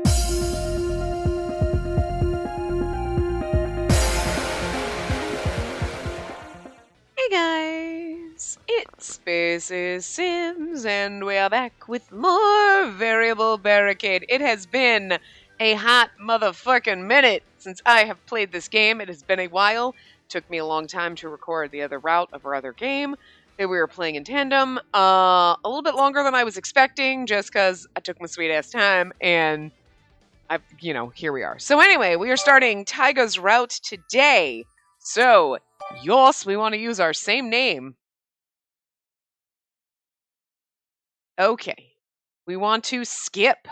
Hey guys, it's Spacey Sims, and we are back with more Variable Barricade. It has been a hot motherfucking minute since I have played this game. It has been a while. Took me a long time to record the other route of our other game that we were playing in tandem. A little bit longer than I was expecting, just because I took my sweet ass time, and here we are. So anyway, we are starting Taiga's route today. So, yes, we want to use our same name. Okay. We want to skip.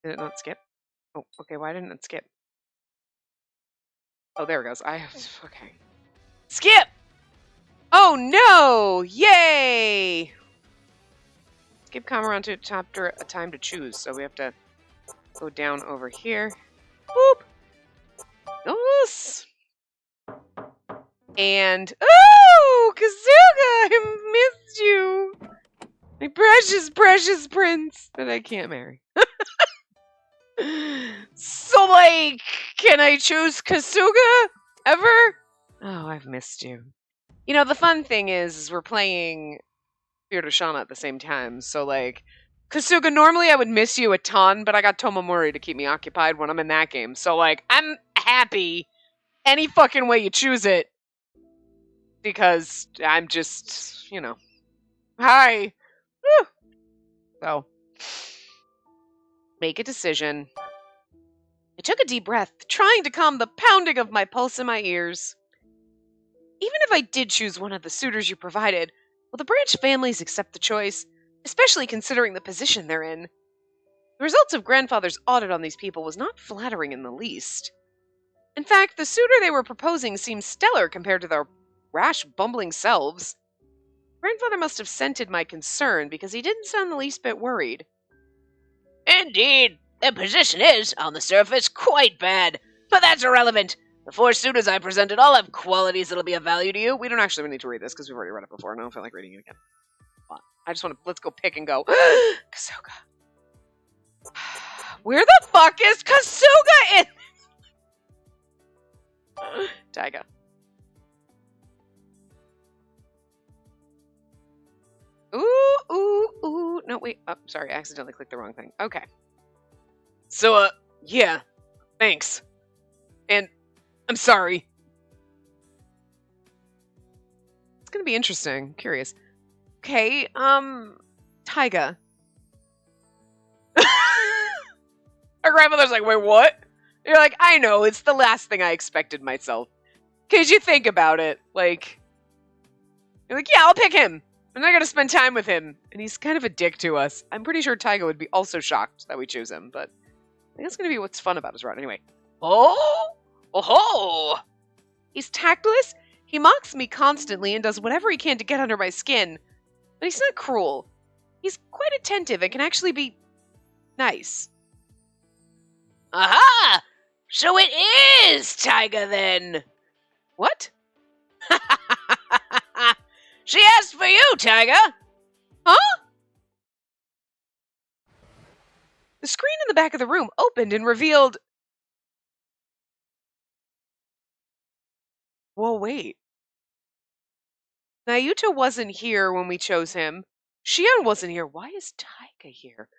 Did it not skip? Oh, okay, why didn't it skip? Oh, there it goes. Okay. Skip! Oh, no! Yay! Skip comma around to a time to choose, so we have to go down over here. Boop! Yes! And, oh, Kasuga, I missed you. My precious, precious prince that I can't marry. So, like, can I choose Kasuga ever? Oh, I've missed you. You know, the fun thing is we're playing Spirit of Shauna at the same time, so, like, Kasuga, normally I would miss you a ton, but I got Tomomori to keep me occupied when I'm in that game, so, like, I'm happy any fucking way you choose it. Because I'm just, hi. Woo. So, make a decision. I took a deep breath, trying to calm the pounding of my pulse in my ears. Even if I did choose one of the suitors you provided, will the Branch families accept the choice, especially considering the position they're in? The results of Grandfather's audit on these people was not flattering in the least. In fact, the suitor they were proposing seemed stellar compared to their rash, bumbling selves. Grandfather must have scented my concern because he didn't sound the least bit worried. Indeed, their position is, on the surface, quite bad. But that's irrelevant. The 4 suitors I presented all have qualities that'll be of value to you. We don't actually need to read this because we've already read it before, and I don't feel like reading it again. I just want to, let's go pick and go. Kasuga. Where the fuck is Kasuga in? Taiga. Ooh. No, wait. Oh, sorry. I accidentally clicked the wrong thing. Okay. So, yeah. Thanks. And I'm sorry. It's gonna be interesting. Curious. Okay, Taiga. Our grandmother's like, wait, what? You're like, I know, it's the last thing I expected myself. Cause you think about it, like, you're like, yeah, I'll pick him. I'm not gonna spend time with him. And he's kind of a dick to us. I'm pretty sure Taiga would be also shocked that we choose him, but I think that's gonna be what's fun about his run. Anyway. Oh! He's tactless, he mocks me constantly and does whatever he can to get under my skin. But he's not cruel. He's quite attentive and can actually be nice. Aha! So it is Taiga then! What? She asked for you, Taiga! Huh? The screen in the back of the room opened and revealed... Whoa, wait. Nayuta wasn't here when we chose him. Shion wasn't here. Why is Taiga here?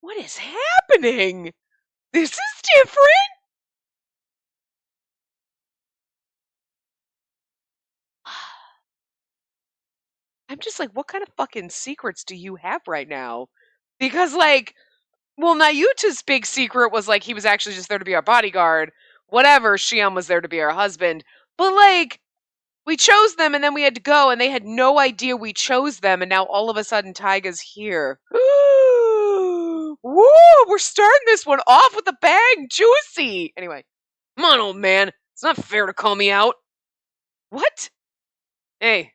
What is happening? This is different? I'm just like, what kind of fucking secrets do you have right now? Because, like, well, Nayuta's big secret was, like, he was actually just there to be our bodyguard. Whatever, Shion was there to be our husband. But, like, we chose them and then we had to go and they had no idea we chose them and now all of a sudden Taiga's here. Woo! We're starting this one off with a bang! Juicy! Anyway. Come on, old man. It's not fair to call me out. What? Hey.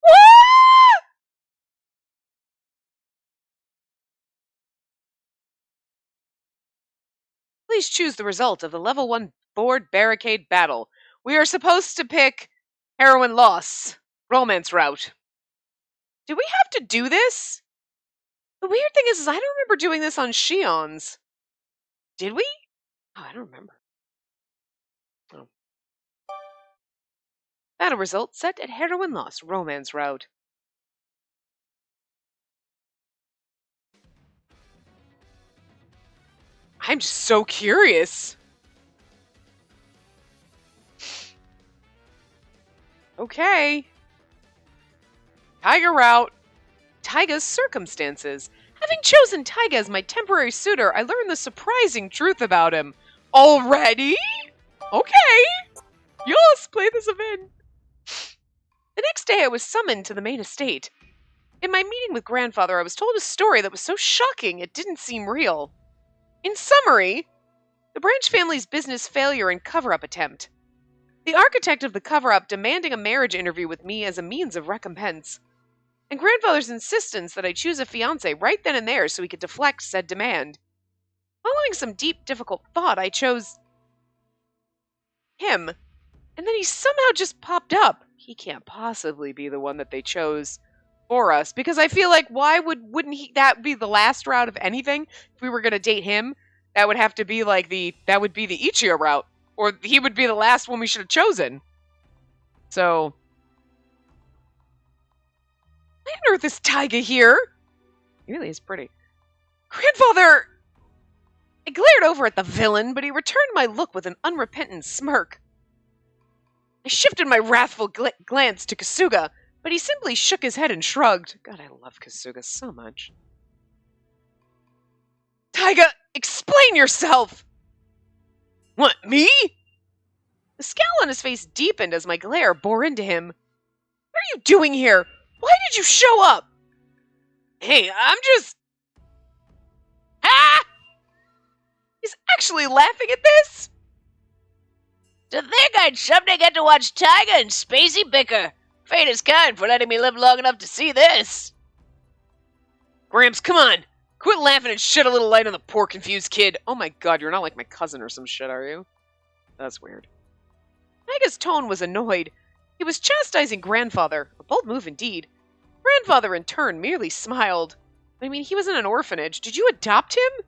What? Please choose the result of the level 1 board barricade battle. We are supposed to pick heroine loss. Romance route. Do we have to do this? The weird thing is I don't remember doing this on Shion's. Did we? Oh, I don't remember. Oh. Battle result set at Heroine Lost Romance Route. I'm just so curious. Okay. Taiga route. Taiga's circumstances. Having chosen Taiga as my temporary suitor, I learned the surprising truth about him. Already? Okay. Yes, play this event. The next day, I was summoned to the main estate. In my meeting with grandfather, I was told a story that was so shocking it didn't seem real. In summary, the Branch family's business failure and cover-up attempt. The architect of the cover-up demanding a marriage interview with me as a means of recompense. And grandfather's insistence that I choose a fiancé right then and there so he could deflect said demand. Following some deep, difficult thought, I chose him. And then he somehow just popped up. He can't possibly be the one that they chose for us, because I feel like wouldn't that be the last route of anything? If we were going to date him, that would have to be like that would be the Ichigo route, or he would be the last one we should have chosen. So, why on earth is Taiga here? He really is pretty. Grandfather! I glared over at the villain, but he returned my look with an unrepentant smirk. I shifted my wrathful glance to Kasuga, but he simply shook his head and shrugged. God, I love Kasuga so much. Taiga, explain yourself! What, me? The scowl on his face deepened as my glare bore into him. What are you doing here? Why did you show up? Hey, I'm just... Ah! He's actually laughing at this? To think I'd someday get to watch Taiga and Spacey bicker. Fate is kind for letting me live long enough to see this. Gramps, come on. Quit laughing and shed a little light on the poor confused kid. Oh my god, you're not like my cousin or some shit, are you? That's weird. Taiga's tone was annoyed. He was chastising grandfather. A bold move indeed. Grandfather, in turn, merely smiled. I mean, he was in an orphanage. Did you adopt him?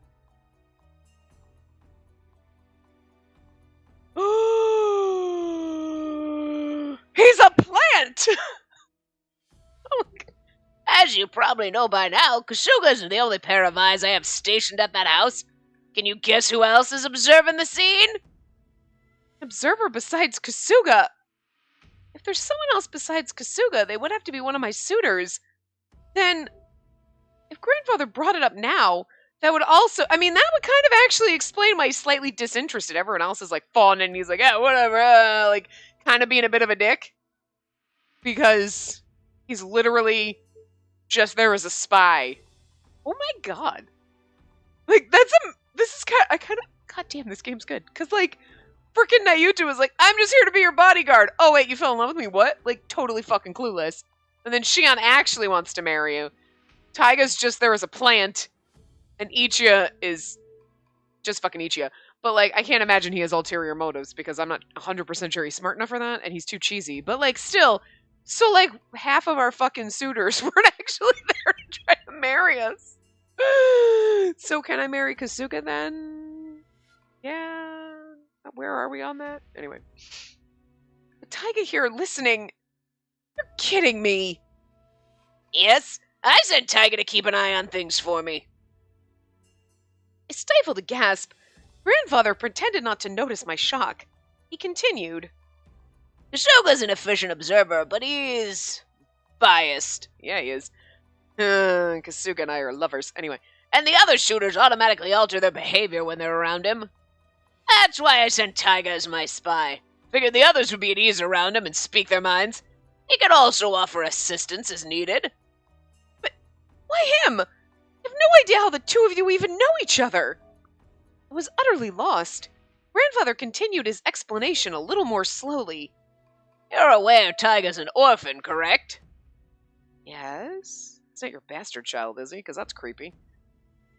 He's a plant! Oh, as you probably know by now, Kasuga isn't the only pair of eyes I have stationed at that house. Can you guess who else is observing the scene? Observer besides Kasuga? If there's someone else besides Kasuga, they would have to be one of my suitors. Then, if grandfather brought it up now, that would also, I mean, that would kind of actually explain why he's slightly disinterested. Everyone else is like fawning, and he's like, yeah, whatever, like, kind of being a bit of a dick. Because he's literally just there as a spy. Oh my god. Like, this is god damn, this game's good. Because, like, freaking Naruto was like, I'm just here to be your bodyguard. Oh wait, you fell in love with me, what? Like, totally fucking clueless. And then Shion actually wants to marry you. Taiga's just there as a plant. And Ichigo is just fucking Ichigo. But, like, I can't imagine he has ulterior motives because I'm not 100% sure he's smart enough for that, and he's too cheesy. But, like, still, so, like, half of our fucking suitors weren't actually there to try to marry us. So, can I marry Kasuga then? Yeah. Where are we on that? Anyway. But Taiga here listening. You're kidding me. Yes, I sent Taiga to keep an eye on things for me. I stifled a gasp. Grandfather pretended not to notice my shock. He continued. Kasuga's an efficient observer, but he's biased. Yeah, he is. Kasuga and I are lovers. Anyway. And the other shooters automatically alter their behavior when they're around him. That's why I sent Taiga as my spy. Figured the others would be at ease around him and speak their minds. He could also offer assistance as needed. But why him? I have no idea how the two of you even know each other. I was utterly lost. Grandfather continued his explanation a little more slowly. You're aware Taiga's an orphan, correct? Yes. He's not your bastard child, is he? Because that's creepy.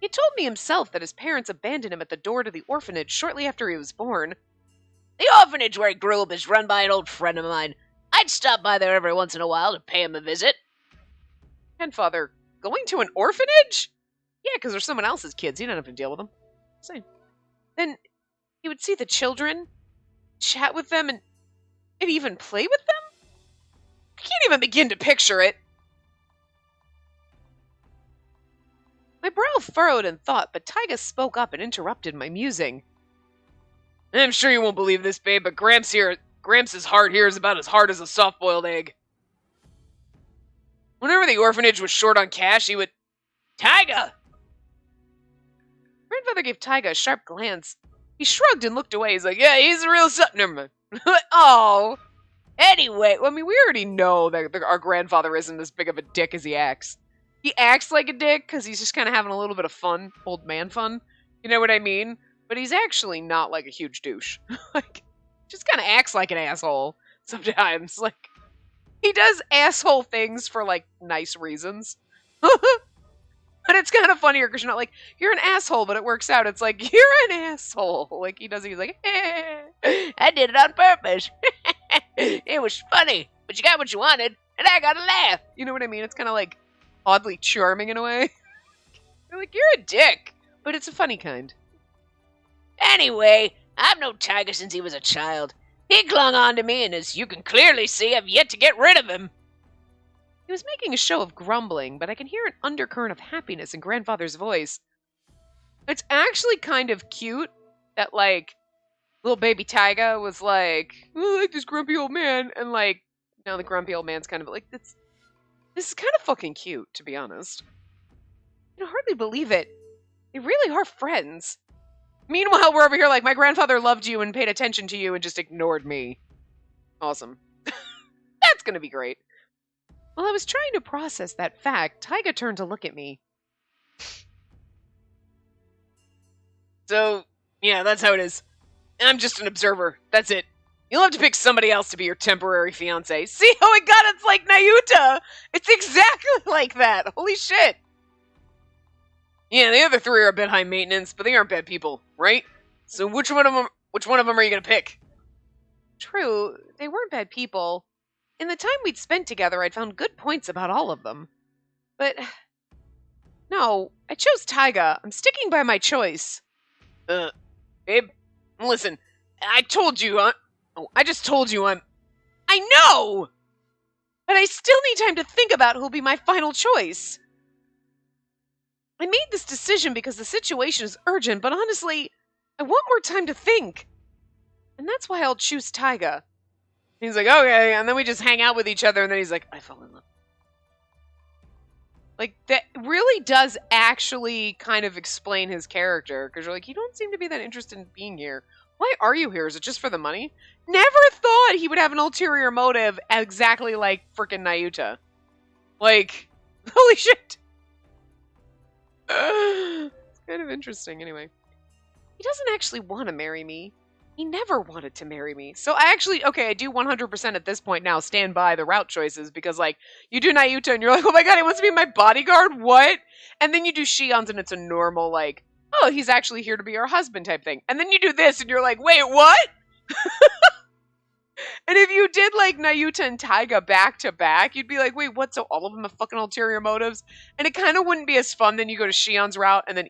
He told me himself that his parents abandoned him at the door to the orphanage shortly after he was born. The orphanage where he grew up is run by an old friend of mine. I'd stop by there every once in a while to pay him a visit. Grandfather, going to an orphanage? Yeah, because they're someone else's kids. You don't have to deal with them. Same. Then he would see the children, chat with them, and even play with them? I can't even begin to picture it. My brow furrowed in thought, but Taiga spoke up and interrupted my musing. I'm sure you won't believe this, babe, but Gramps' heart here is about as hard as a soft-boiled egg. Whenever the orphanage was short on cash, he would... Taiga! Grandfather gave Taiga a sharp glance. He shrugged and looked away. He's like, yeah, he's a real son. Never mind. Oh. Anyway, I mean, we already know that our grandfather isn't as big of a dick as he acts. He acts like a dick because he's just kind of having a little bit of fun, old man fun. You know what I mean? But he's actually not like a huge douche. Like, just kind of acts like an asshole sometimes. Like, he does asshole things for, like, nice reasons. But it's kind of funnier because you're not like, you're an asshole, but it works out. It's like, you're an asshole. Like, he's like, I did it on purpose. It was funny, but you got what you wanted, and I got a laugh. You know what I mean? It's kind of like oddly charming in a way. You're like, you're a dick, but it's a funny kind. Anyway, I've known Taiga since he was a child. He clung on to me, and as you can clearly see, I've yet to get rid of him. He was making a show of grumbling, but I can hear an undercurrent of happiness in Grandfather's voice. It's actually kind of cute that, like, little baby Taiga was like, oh, I like this grumpy old man, and, like, now the grumpy old man's kind of like, this is kind of fucking cute, to be honest. I can hardly believe it. They really are friends. Meanwhile, we're over here like, my grandfather loved you and paid attention to you and just ignored me. Awesome. That's gonna be great. While I was trying to process that fact, Taiga turned to look at me. So, yeah, that's how it is. I'm just an observer. That's it. You'll have to pick somebody else to be your temporary fiancé. See? Oh my god, it's like Nayuta! It's exactly like that! Holy shit! Yeah, the other three are a bit high maintenance, but they aren't bad people, right? So which one of them are you gonna pick? True, they weren't bad people. In the time we'd spent together, I'd found good points about all of them. But, no, I chose Taiga. I'm sticking by my choice. Babe, listen, I just told you I know! But I still need time to think about who'll be my final choice. I made this decision because the situation is urgent, but honestly, I want more time to think. And that's why I'll choose Taiga. He's like, okay, and then we just hang out with each other, and then he's like, I fall in love. Like, that really does actually kind of explain his character, because you're like, you don't seem to be that interested in being here. Why are you here? Is it just for the money? Never thought he would have an ulterior motive exactly like frickin' Nayuta. Like, holy shit. It's kind of interesting, anyway. He doesn't actually want to marry me. He never wanted to marry me. So I do 100% at this point now stand by the route choices because, like, you do Nayuta and you're like, oh my god, he wants to be my bodyguard? What? And then you do Shion's and it's a normal, like, oh, he's actually here to be your husband type thing. And then you do this and you're like, wait, what? And if you did, like, Nayuta and Taiga back to back, you'd be like, wait, what? So all of them have fucking ulterior motives? And it kind of wouldn't be as fun. Then you go to Shion's route and then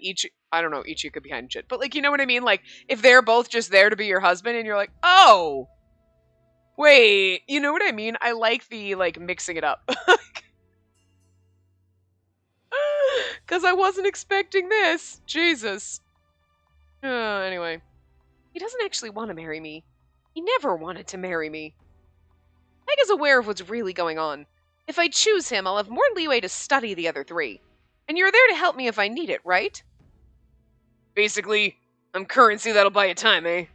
I don't know, Ichi could be behind shit. But, like, you know what I mean? Like, if they're both just there to be your husband and you're like, oh, wait, you know what I mean? I like the, like, mixing it up. Because I wasn't expecting this. Jesus. Anyway. He doesn't actually want to marry me. He never wanted to marry me. Taiga's aware of what's really going on. If I choose him, I'll have more leeway to study the other three. And you're there to help me if I need it, right? Basically, I'm currency that'll buy you time, eh?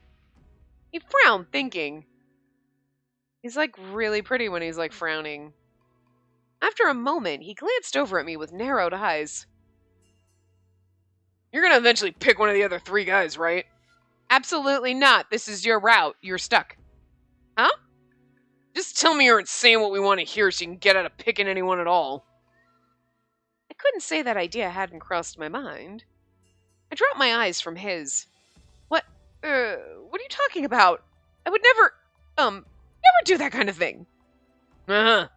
He frowned, thinking. He's, like, really pretty when he's, like, frowning. After a moment, he glanced over at me with narrowed eyes. You're gonna eventually pick one of the other three guys, right? Absolutely not. This is your route. You're stuck. Huh? Just tell me you aren't saying what we want to hear so you can get out of picking anyone at all. I couldn't say that idea hadn't crossed my mind. I dropped my eyes from his. What are you talking about? I would never do that kind of thing. Uh-huh.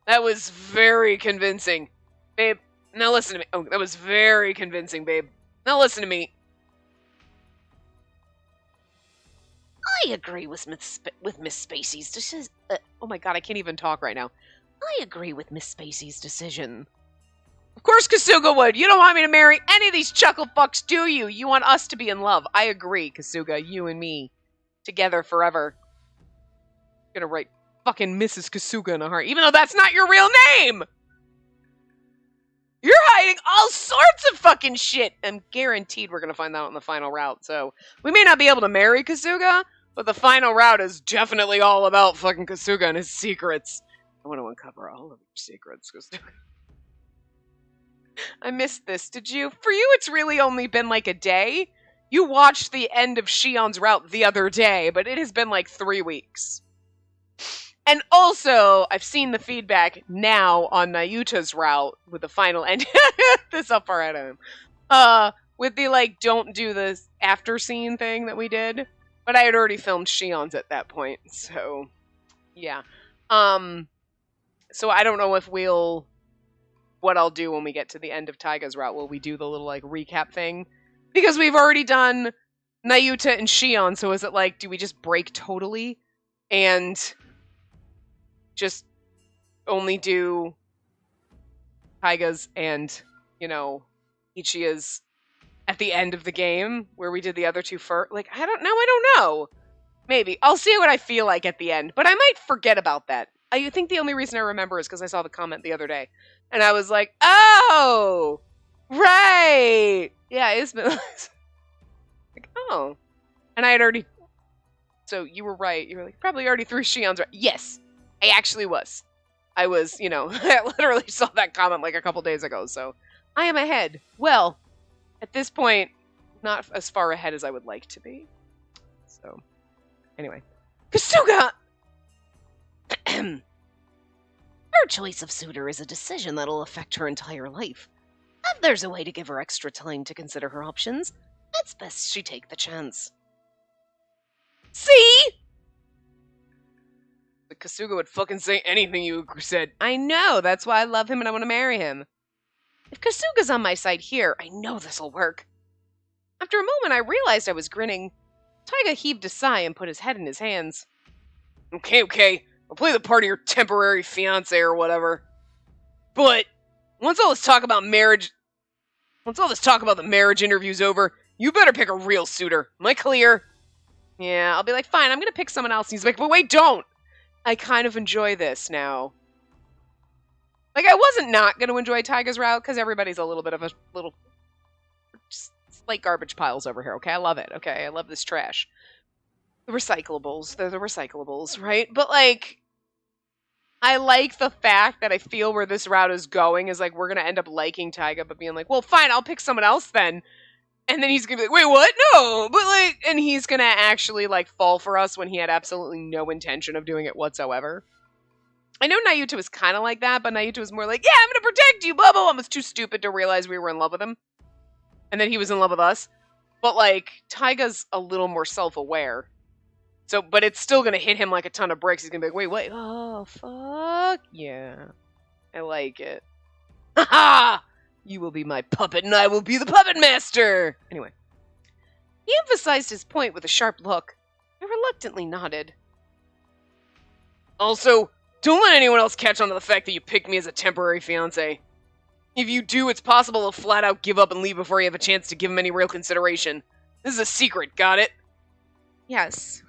That was very convincing. Babe, Now listen to me. Oh, that was very convincing, babe. Now listen to me. I agree with Miss Spacey's decision. Oh my god, I can't even talk right now. I agree with Miss Spacey's decision. Of course Kasuga would. You don't want me to marry any of these chuckle fucks, do you? You want us to be in love. I agree, Kasuga. You and me. Together forever. I'm gonna write fucking Mrs. Kasuga in a heart, even though that's not your real name! You're hiding all sorts of fucking shit! I'm guaranteed we're gonna find out in the final route, so... We may not be able to marry Kasuga, but the final route is definitely all about fucking Kasuga and his secrets. I want to uncover all of your secrets, Kasuga. I missed this, did you? For you, it's really only been like a day. You watched the end of Shion's route the other day, but it has been like 3 weeks. And also, I've seen the feedback now on Nayuta's route with the final end. This up far ahead of him. With the, like, don't do this after scene thing that we did. But I had already filmed Shion's at that point, so, yeah. So I don't know if what I'll do when we get to the end of Taiga's route. Will we do the little, like, recap thing? Because we've already done Nayuta and Shion, so is it like, do we just break totally? And just only do Taiga's and, you know, Ichiya's at the end of the game, where we did the other two first. Like, I don't know. Maybe. I'll see what I feel like at the end, but I might forget about that. I think the only reason I remember is because I saw the comment the other day, and I was like, oh, right. Yeah, it's been like, oh. And I had already, so you were right. You were like, probably already threw Shion's right. Yes, I actually was. I was, you know, I literally saw that comment like a couple days ago, so I am ahead. Well, at this point, not as far ahead as I would like to be. So, anyway. Kasuga! Her choice of suitor is a decision that'll affect her entire life. If there's a way to give her extra time to consider her options, it's best she take the chance. See? The Kasuga would fucking say anything you said. I know, that's why I love him and I want to marry him. If Kasuga's on my side here, I know this'll work. After a moment, I realized I was grinning. Taiga heaved a sigh and put his head in his hands. Okay. I'll play the part of your temporary fiancé or whatever. But once all this talk about the marriage interview's over, you better pick a real suitor. Am I clear? Yeah, I'll be like, fine, I'm gonna pick someone else. And he's like, but wait, don't! I kind of enjoy this now. Like, I wasn't not gonna enjoy Taiga's route, because everybody's a little bit of a little... Like garbage piles over here, okay? I love it, okay? I love this trash. The recyclables. They're the recyclables, right? But, like, I like the fact that I feel where this route is going is, like, we're gonna end up liking Taiga, but being like, well, fine, I'll pick someone else then. And then he's gonna be like, wait, what? No! But, like, and he's gonna actually, like, fall for us when he had absolutely no intention of doing it whatsoever. I know Nayuta was kind of like that, but Nayuta was more like, yeah, I'm gonna protect you, blah, blah, blah. I was too stupid to realize we were in love with him. And then he was in love with us. But, like, Taiga's a little more self-aware. So, but it's still gonna hit him like a ton of bricks. He's gonna be like, wait, oh, fuck yeah. I like it. Ha ha! You will be my puppet and I will be the puppet master! Anyway. He emphasized his point with a sharp look. I reluctantly nodded. Also, don't let anyone else catch on to the fact that you picked me as a temporary fiancé. If you do, it's possible he'll flat out give up and leave before you have a chance to give him any real consideration. This is a secret, got it? Yes.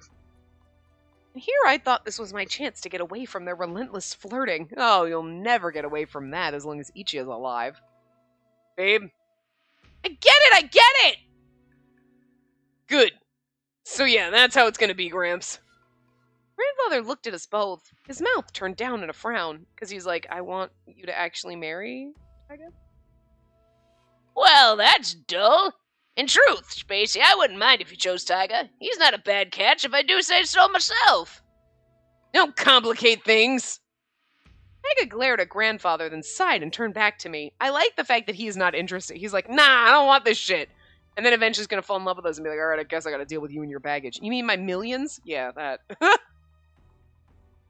And here I thought this was my chance to get away from their relentless flirting. Oh, you'll never get away from that as long as Ichi is alive. Babe? I get it! Good. So yeah, that's how it's gonna be, Gramps. Grandfather looked at us both. His mouth turned down in a frown, because he's like, I want you to actually marry Taiga? Well, that's dull. In truth, Spacey, I wouldn't mind if you chose Taiga. He's not a bad catch if I do say so myself. Don't complicate things. Taiga glared at Grandfather, then sighed and turned back to me. I like the fact that he's not interested. He's like, nah, I don't want this shit. And then eventually he's gonna fall in love with us and be like, alright, I guess I gotta deal with you and your baggage. You mean my millions? Yeah, that.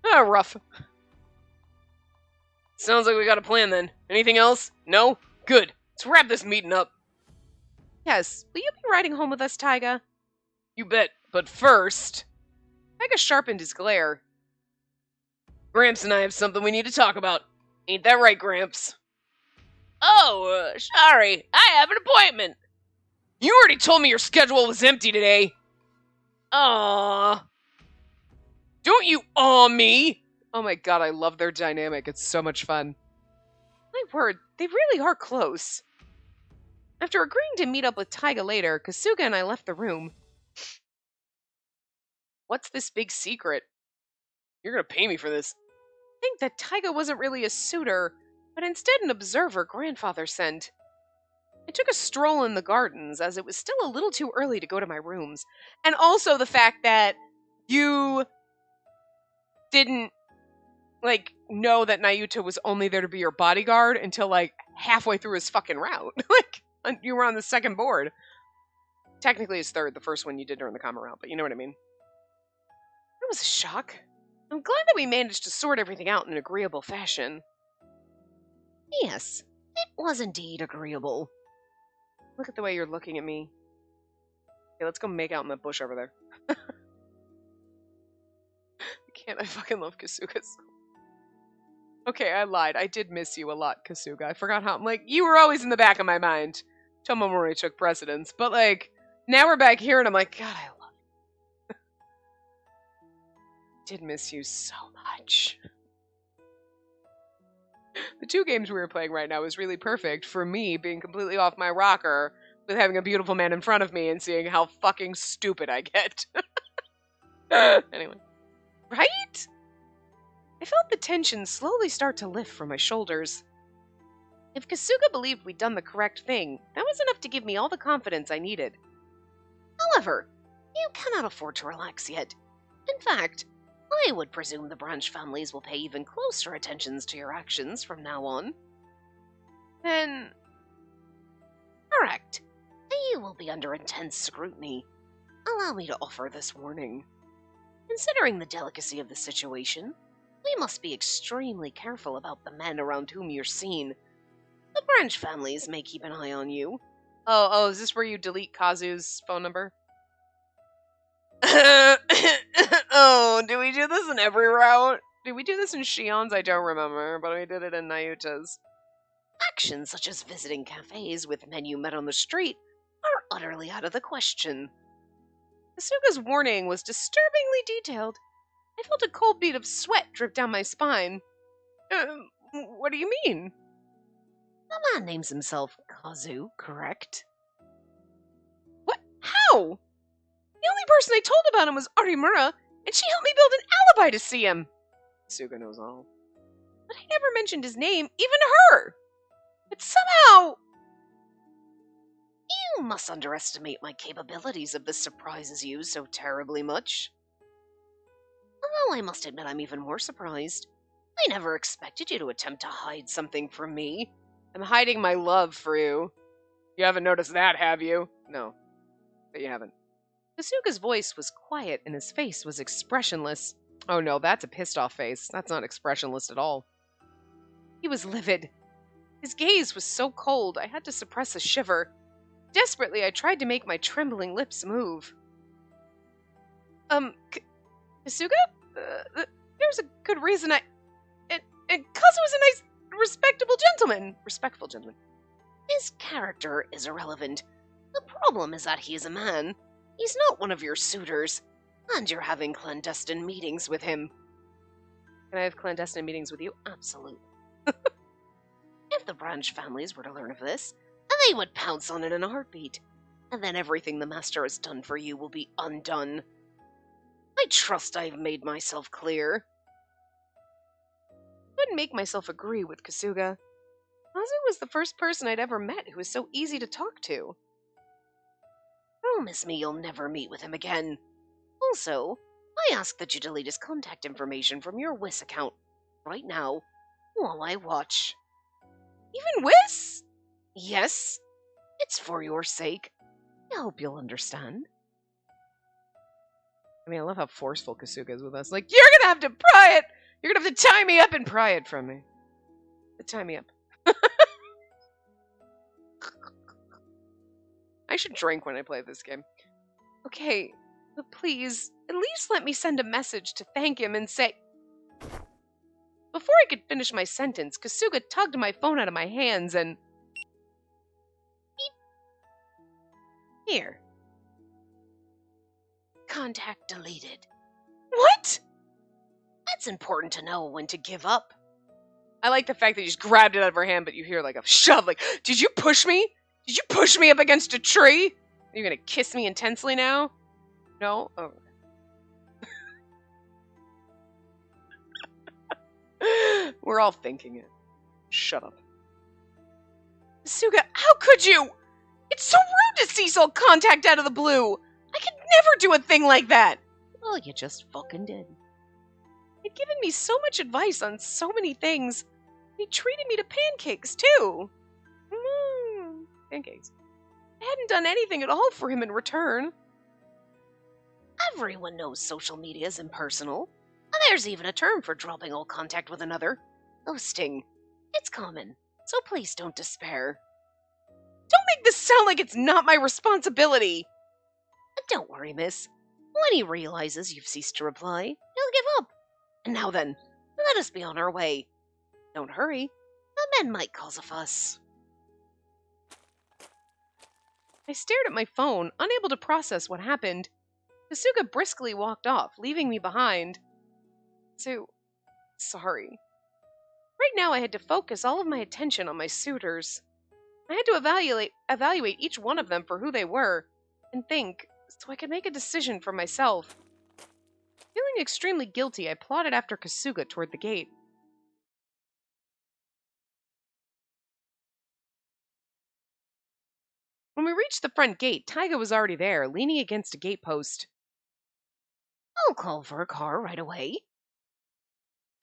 Rough. Sounds like we got a plan then. Anything else? No? Good. Let's wrap this meeting up. Yes, will you be riding home with us, Taiga? You bet. But first... Taiga sharpened his glare. Gramps and I have something we need to talk about. Ain't that right, Gramps? Oh, sorry. I have an appointment. You already told me your schedule was empty today. Aww. Don't you aw me! Oh my god, I love their dynamic. It's so much fun. My word, they really are close. After agreeing to meet up with Taiga later, Kasuga and I left the room. What's this big secret? You're gonna pay me for this. I think that Taiga wasn't really a suitor, but instead an observer grandfather sent. I took a stroll in the gardens, as it was still a little too early to go to my rooms. And also the fact that you didn't, know that Naruto was only there to be your bodyguard until, halfway through his fucking route. You were on the second board. Technically his third, the first one you did during the common route, but you know what I mean. That was a shock. I'm glad that we managed to sort everything out in an agreeable fashion. Yes, it was indeed agreeable. Look at the way you're looking at me. Okay, let's go make out in that bush over there. Can't I fucking love Kasuga? Okay, I lied. I did miss you a lot, Kasuga. I forgot how. You were always in the back of my mind. Tomomori took precedence. But, now we're back here and I'm like, God, I love you. Did miss you so much. The 2 games we were playing right now is really perfect for me being completely off my rocker with having a beautiful man in front of me and seeing how fucking stupid I get. Anyway. Right? I felt the tension slowly start to lift from my shoulders. If Kasuga believed we'd done the correct thing, that was enough to give me all the confidence I needed. However, you cannot afford to relax yet. In fact, I would presume the branch families will pay even closer attentions to your actions from now on. Then... Correct. You will be under intense scrutiny. Allow me to offer this warning. Considering the delicacy of the situation, we must be extremely careful about the men around whom you're seen. The branch families may keep an eye on you. Oh, is this where you delete Kazu's phone number? Oh, do we do this in every route? Did we do this in Shion's? I don't remember, but we did it in Nayuta's. Actions such as visiting cafes with men you met on the street are utterly out of the question. Kasuga's warning was disturbingly detailed. I felt a cold bead of sweat drip down my spine. What do you mean? The man names himself Kazu, correct? What? How? The only person I told about him was Arimura, and she helped me build an alibi to see him. Kasuga knows all. But I never mentioned his name, even her. But somehow... You must underestimate my capabilities if this surprises you so terribly much. Although I must admit I'm even more surprised. I never expected you to attempt to hide something from me. I'm hiding my love for you. You haven't noticed that, have you? No, but you haven't. Kasuga's voice was quiet and his face was expressionless. Oh no, that's a pissed off face. That's not expressionless at all. He was livid. His gaze was so cold I had to suppress a shiver. Desperately, I tried to make my trembling lips move. Kasuga? There's a good reason and Kazu is a nice, respectable gentleman. Respectful gentleman. His character is irrelevant. The problem is that he is a man. He's not one of your suitors, and you're having clandestine meetings with him. Can I have clandestine meetings with you? Absolutely. If the branch families were to learn of this, they would pounce on it in a heartbeat, and then everything the master has done for you will be undone. I trust I've made myself clear. I couldn't make myself agree with Kasuga. Kazu was the first person I'd ever met who was so easy to talk to. Promise me you'll never meet with him again. Also, I ask that you delete his contact information from your Wiss account right now, while I watch. Even Wiss? Yes, it's for your sake. I hope you'll understand. I mean, I love how forceful Kasuga is with us. Like, you're gonna have to pry it! You're gonna have to tie me up and pry it from me. Tie me up. should drink when I play this game. Okay, but please, at least let me send a message to thank him and say... Before I could finish my sentence, Kasuga tugged my phone out of my hands and... Beep. Here. Contact deleted. What? That's important to know when to give up. I like the fact that you just grabbed it out of her hand, but you hear like a shove, like, did you push me? Did you push me up against a tree? Are you gonna kiss me intensely now? No? Oh. We're all thinking it. Shut up. Kasuga, how could you? It's so rude to cease all contact out of the blue. I could never do a thing like that. Well, you just fucking did. He'd given me so much advice on so many things. He treated me to pancakes, too. Pancakes. I hadn't done anything at all for him in return. Everyone knows social media is impersonal. And there's even a term for dropping all contact with another. Ghosting. It's common, so please don't despair. Don't make this sound like it's not my responsibility. Don't worry, miss. When he realizes you've ceased to reply, he'll give up. And now then, let us be on our way. Don't hurry. The men might cause a fuss. I stared at my phone, unable to process what happened. Kasuga briskly walked off, leaving me behind. Sorry. Right now I had to focus all of my attention on my suitors. I had to evaluate each one of them for who they were, and think, so I could make a decision for myself. Feeling extremely guilty, I plodded after Kasuga toward the gate. When we reached the front gate, Taiga was already there, leaning against a gate post. I'll call for a car right away.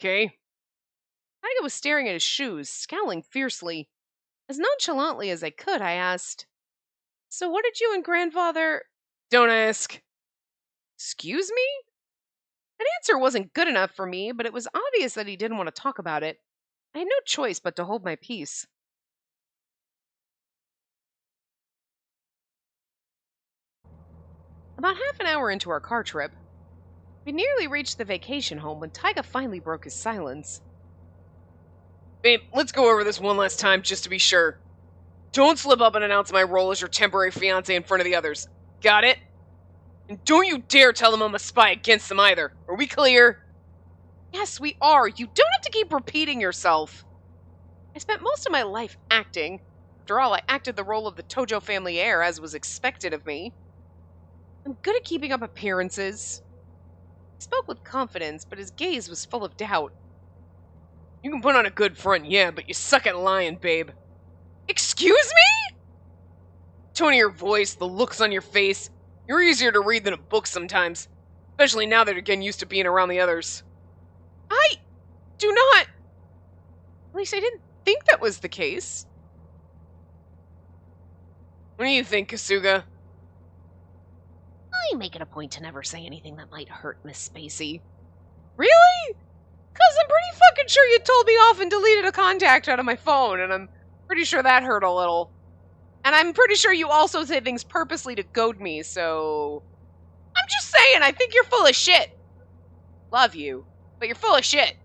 Okay. Taiga was staring at his shoes, scowling fiercely. As nonchalantly as I could, I asked, So what did you and grandfather... Don't ask. Excuse me? An answer wasn't good enough for me, but it was obvious that he didn't want to talk about it. I had no choice but to hold my peace. About half an hour into our car trip, we nearly reached the vacation home when Taiga finally broke his silence. Babe, let's go over this one last time just to be sure. Don't slip up and announce my role as your temporary fiancé in front of the others. Got it? And don't you dare tell them I'm a spy against them either. Are we clear? Yes, we are. You don't have to keep repeating yourself. I spent most of my life acting. After all, I acted the role of the Tojo family heir, as was expected of me. I'm good at keeping up appearances. He spoke with confidence, but his gaze was full of doubt. You can put on a good front, yeah, but you suck at lying, babe. Excuse me? The tone of your voice, the looks on your face. You're easier to read than a book sometimes. Especially now that you're getting used to being around the others. I do not... At least I didn't think that was the case. What do you think, Kasuga? I make it a point to never say anything that might hurt Miss Spacey. Really? Because I'm pretty fucking sure you told me off and deleted a contact out of my phone, and I'm pretty sure that hurt a little. And I'm pretty sure you also say things purposely to goad me, so... I'm just saying, I think you're full of shit. Love you, but you're full of shit.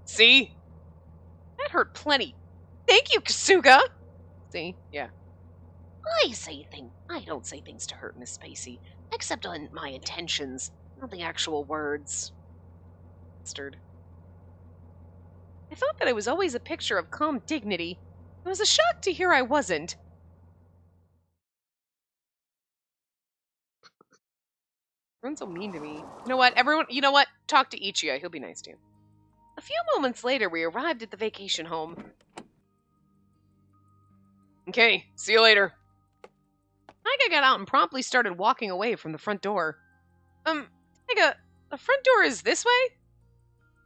See? That hurt plenty. Thank you, Kasuga. See? Yeah. I don't say things to hurt Miss Spacey, except on my intentions, not the actual words. Bastard. I thought that I was always a picture of calm dignity. It was a shock to hear I wasn't. Everyone's so mean to me. You know what? Talk to Ichiya. He'll be nice to you. A few moments later, we arrived at the vacation home. Okay, see you later. Taiga got out and promptly started walking away from the front door. Taiga, the front door is this way?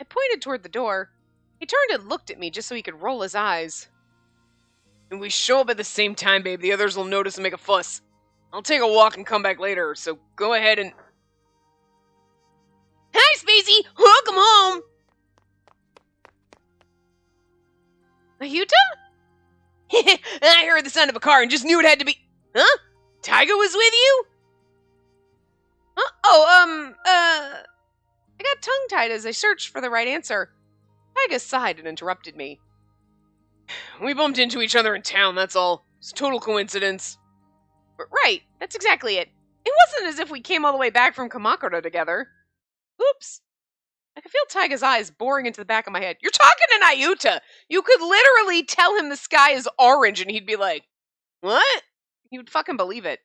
I pointed toward the door. He turned and looked at me just so he could roll his eyes. When we show up at the same time, babe, the others will notice and make a fuss. I'll take a walk and come back later, so go ahead and... Hi, Spacey! Welcome home! Ayuta? I heard the sound of a car and just knew it had to be... Huh? Taiga was with you? Huh? I got tongue-tied as I searched for the right answer. Taiga sighed and interrupted me. We bumped into each other in town, that's all. It's a total coincidence. Right, that's exactly it. It wasn't as if we came all the way back from Kamakura together. Oops. I could feel Taiga's eyes boring into the back of my head. You're talking to Nayuta! You could literally tell him the sky is orange and he'd be like, what? He would fucking believe it.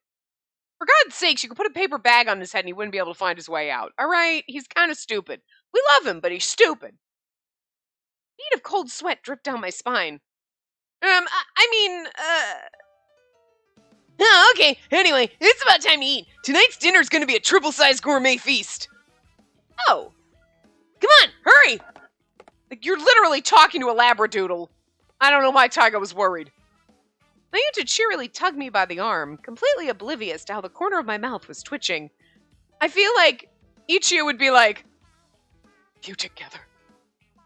For God's sakes, you could put a paper bag on his head and he wouldn't be able to find his way out. Alright, he's kind of stupid. We love him, but he's stupid. A bead of cold sweat dripped down my spine. Okay, anyway, it's about time to eat. Tonight's dinner's gonna be a triple-sized gourmet feast. Oh. Come on, hurry! Like, you're literally talking to a labradoodle. I don't know why Taiga was worried. Nayuta cheerily tugged me by the arm, completely oblivious to how the corner of my mouth was twitching. I feel like Ichiya would be like, you together.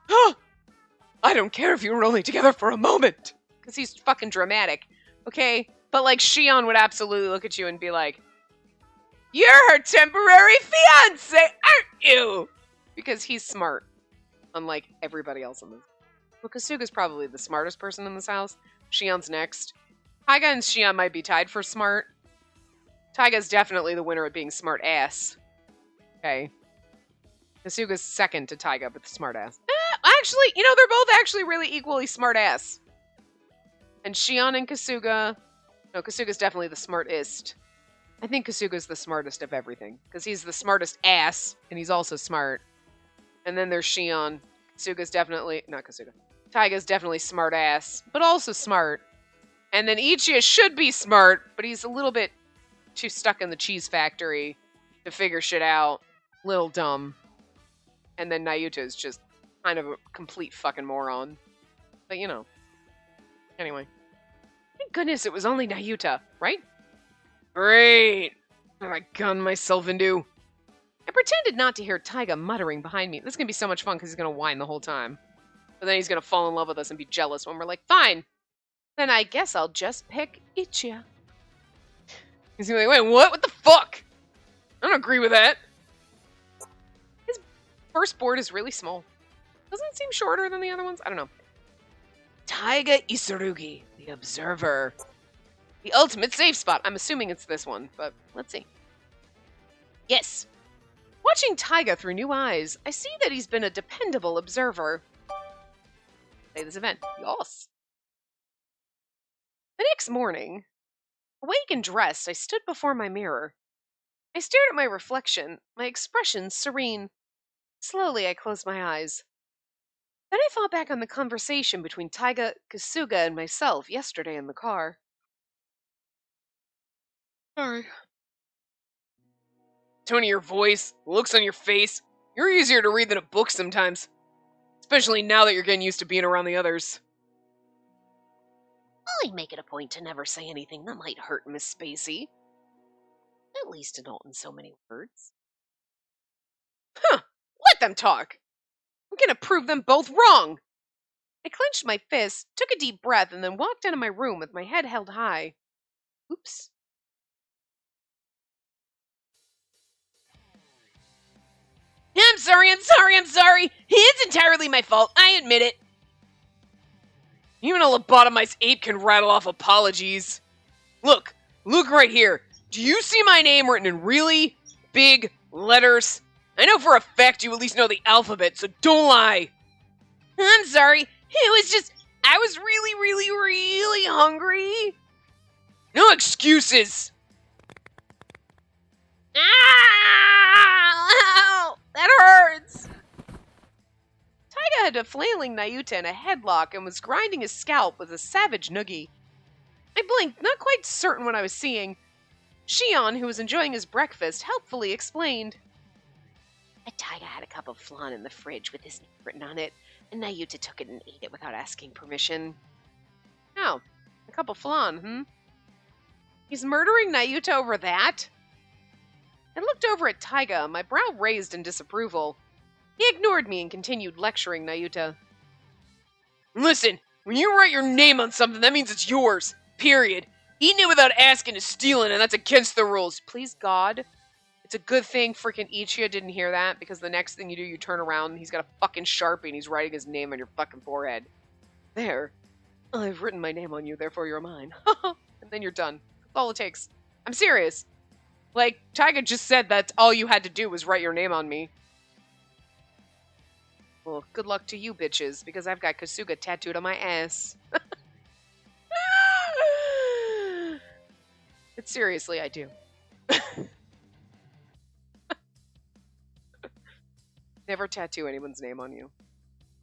Oh, I don't care if you were only together for a moment. Because he's fucking dramatic. Okay? But like Shion would absolutely look at you and be like, you're her temporary fiancé, aren't you? Because he's smart. Unlike everybody else in this. Well, Kasuga's probably the smartest person in this house. Shion's next. Taiga and Shion might be tied for smart. Taiga's definitely the winner at being smart ass. Okay. Kasuga's second to Taiga, but the smart ass. Actually, they're both actually really equally smart ass. And Shion and Kasuga... No, Kasuga's definitely the smartest. I think Kasuga's the smartest of everything. Because he's the smartest ass, and he's also smart. And then there's Shion. Kasuga's definitely... Not Kasuga. Taiga's definitely smart ass, but also smart. And then Ichiya should be smart, but he's a little bit too stuck in the cheese factory to figure shit out. Little dumb. And then Nayuta is just kind of a complete fucking moron. But Anyway. Thank goodness it was only Nayuta, right? Great. What I gunned myself into. I pretended not to hear Taiga muttering behind me. This is going to be so much fun because he's going to whine the whole time. But then he's going to fall in love with us and be jealous when we're like, fine. Then I guess I'll just pick Ichiya. He's going to be like, wait, what? What the fuck? I don't agree with that. His first board is really small. Doesn't it seem shorter than the other ones? I don't know. Taiga Isurugi, the Observer. The ultimate safe spot. I'm assuming it's this one, but let's see. Yes. Watching Taiga through new eyes, I see that he's been a dependable observer. Say this event. Yes. The next morning, awake and dressed, I stood before my mirror. I stared at my reflection, my expression serene. Slowly, I closed my eyes. Then I thought back on the conversation between Taiga, Kasuga, and myself yesterday in the car. Sorry. Tone of your voice, looks on your face. You're easier to read than a book sometimes. Especially now that you're getting used to being around the others. I make it a point to never say anything that might hurt Miss Spacey. At least not in so many words. Huh! Let them talk! I'm gonna prove them both wrong! I clenched my fist, took a deep breath, and then walked into my room with my head held high. Oops. I'm sorry! It's entirely my fault, I admit it. Even a lobotomized ape can rattle off apologies. Look right here. Do you see my name written in really big letters? I know for a fact you at least know the alphabet, so don't lie. I'm sorry. It was just, I was really hungry. No excuses. Ow! That hurts! Taiga had a flailing Nayuta in a headlock and was grinding his scalp with a savage noogie. I blinked, not quite certain what I was seeing. Shion, who was enjoying his breakfast, helpfully explained. Taiga had a cup of flan in the fridge with his name written on it, and Nayuta took it and ate it without asking permission. Oh, a cup of flan, He's murdering Nayuta over that? I looked over at Taiga, my brow raised in disapproval. He ignored me and continued lecturing Nayuta. Listen, when you write your name on something, that means it's yours. Period. Eating it without asking is stealing, and that's against the rules. Please, God. It's a good thing freaking Ichiya didn't hear that, because the next thing you do, you turn around and he's got a fucking Sharpie and he's writing his name on your fucking forehead. There. I've written my name on you, therefore you're mine. And then you're done. That's all it takes. I'm serious. Like, Taiga just said that all you had to do was write your name on me. Well, good luck to you bitches, because I've got Kasuga tattooed on my ass. But seriously, I do. Never tattoo anyone's name on you.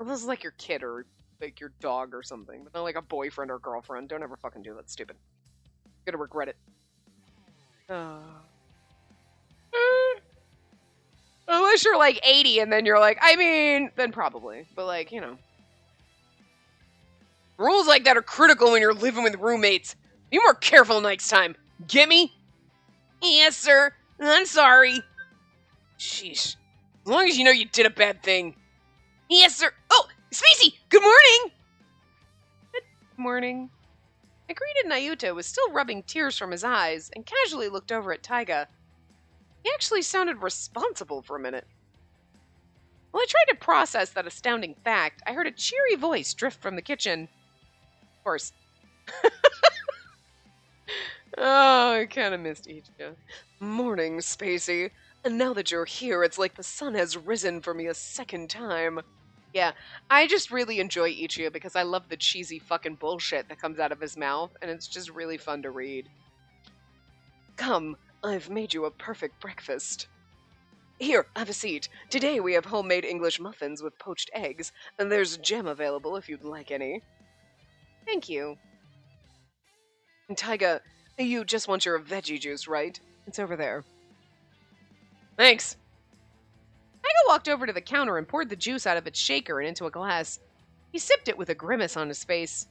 Unless it's like your kid or like your dog or something. But not like a boyfriend or girlfriend. Don't ever fucking do that. Stupid. You're gonna regret it. Unless you're like 80 and then you're like, I mean, then probably. But like, you know. Rules like that are critical when you're living with roommates. Be more careful next time. Get me? Yes, sir. I'm sorry. Sheesh. As long as you know you did a bad thing. Yes, sir. Oh, Spacey, good morning. Good morning. I greeted Naruto, who was still rubbing tears from his eyes, and casually looked over at Taiga. He actually sounded responsible for a minute. While I tried to process that astounding fact, I heard a cheery voice drift from the kitchen. Of course. Oh, I kind of missed Ichigo. Morning, Spacey. And now that you're here, it's like the sun has risen for me a second time. Yeah, I just really enjoy Ichigo because I love the cheesy fucking bullshit that comes out of his mouth, and it's just really fun to read. Come, I've made you a perfect breakfast. Here, have a seat. Today we have homemade English muffins with poached eggs, and there's jam available if you'd like any. Thank you. And Taiga, you just want your veggie juice, right? It's over there. Thanks. Taiga walked over to the counter and poured the juice out of its shaker and into a glass. He sipped it with a grimace on his face.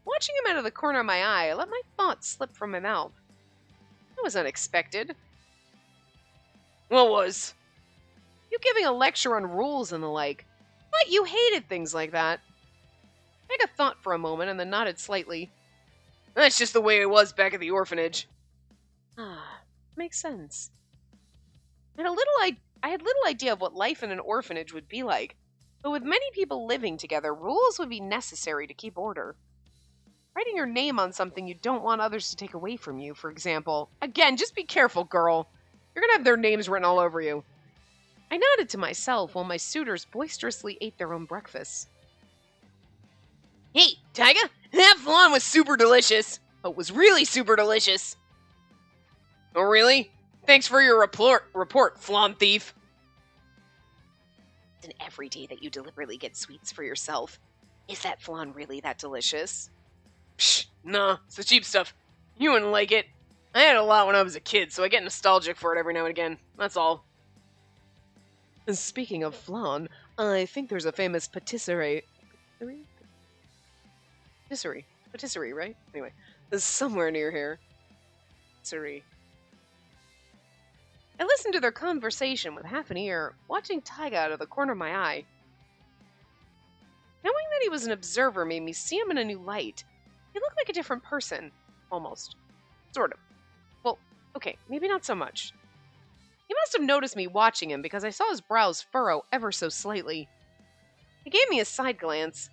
Watching him out of the corner of my eye, I let my thoughts slip from my mouth. That was unexpected. What was? You giving a lecture on rules and the like. But you hated things like that. Taiga thought for a moment and then nodded slightly. That's just the way it was back at the orphanage. Ah, makes sense. I had little idea of what life in an orphanage would be like, but with many people living together, rules would be necessary to keep order. Writing your name on something you don't want others to take away from you, for example. Again, just be careful, girl. You're gonna have their names written all over you. I nodded to myself while my suitors boisterously ate their own breakfasts. Hey, Taiga, that flan was super delicious. Oh, it was really super delicious. Oh, really? Thanks for your report, flan thief. It's every day that you deliberately get sweets for yourself. Is that flan really that delicious? Psh, nah, it's the cheap stuff. You wouldn't like it. I had a lot when I was a kid, so I get nostalgic for it every now and again. That's all. Speaking of flan, I think there's a famous patisserie, right? Anyway, somewhere near here. Patisserie. I listened to their conversation with half an ear, watching Taiga out of the corner of my eye. Knowing that he was an observer made me see him in a new light. He looked like a different person. Almost. Sort of. Well, okay, maybe not so much. He must have noticed me watching him because I saw his brows furrow ever so slightly. He gave me a side glance.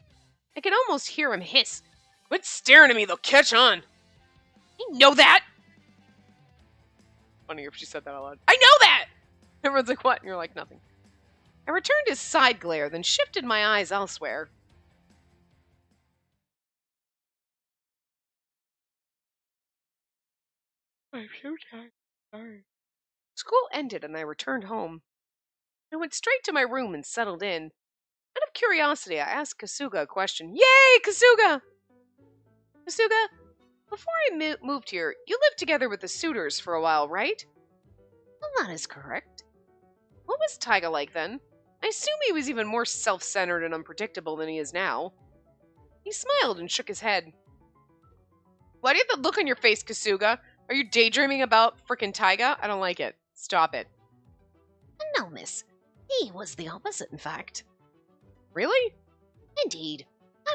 I could almost hear him hiss. Quit staring at me, they'll catch on. I know that! Funny if she said that out loud. I know that! Everyone's like, what? And you're like, nothing. I returned his side glare, then shifted my eyes elsewhere. I'm so tired. Sorry. School ended and I returned home. I went straight to my room and settled in. Out of curiosity, I asked Kasuga a question. Yay, Kasuga! Kasuga, before I moved here, you lived together with the suitors for a while, right? Well, that is correct. What was Taiga like then? I assume he was even more self-centered and unpredictable than he is now. He smiled and shook his head. Why do you have that look on your face, Kasuga? Are you daydreaming about frickin' Taiga? I don't like it. Stop it. No, miss. He was the opposite, in fact. Really? Indeed.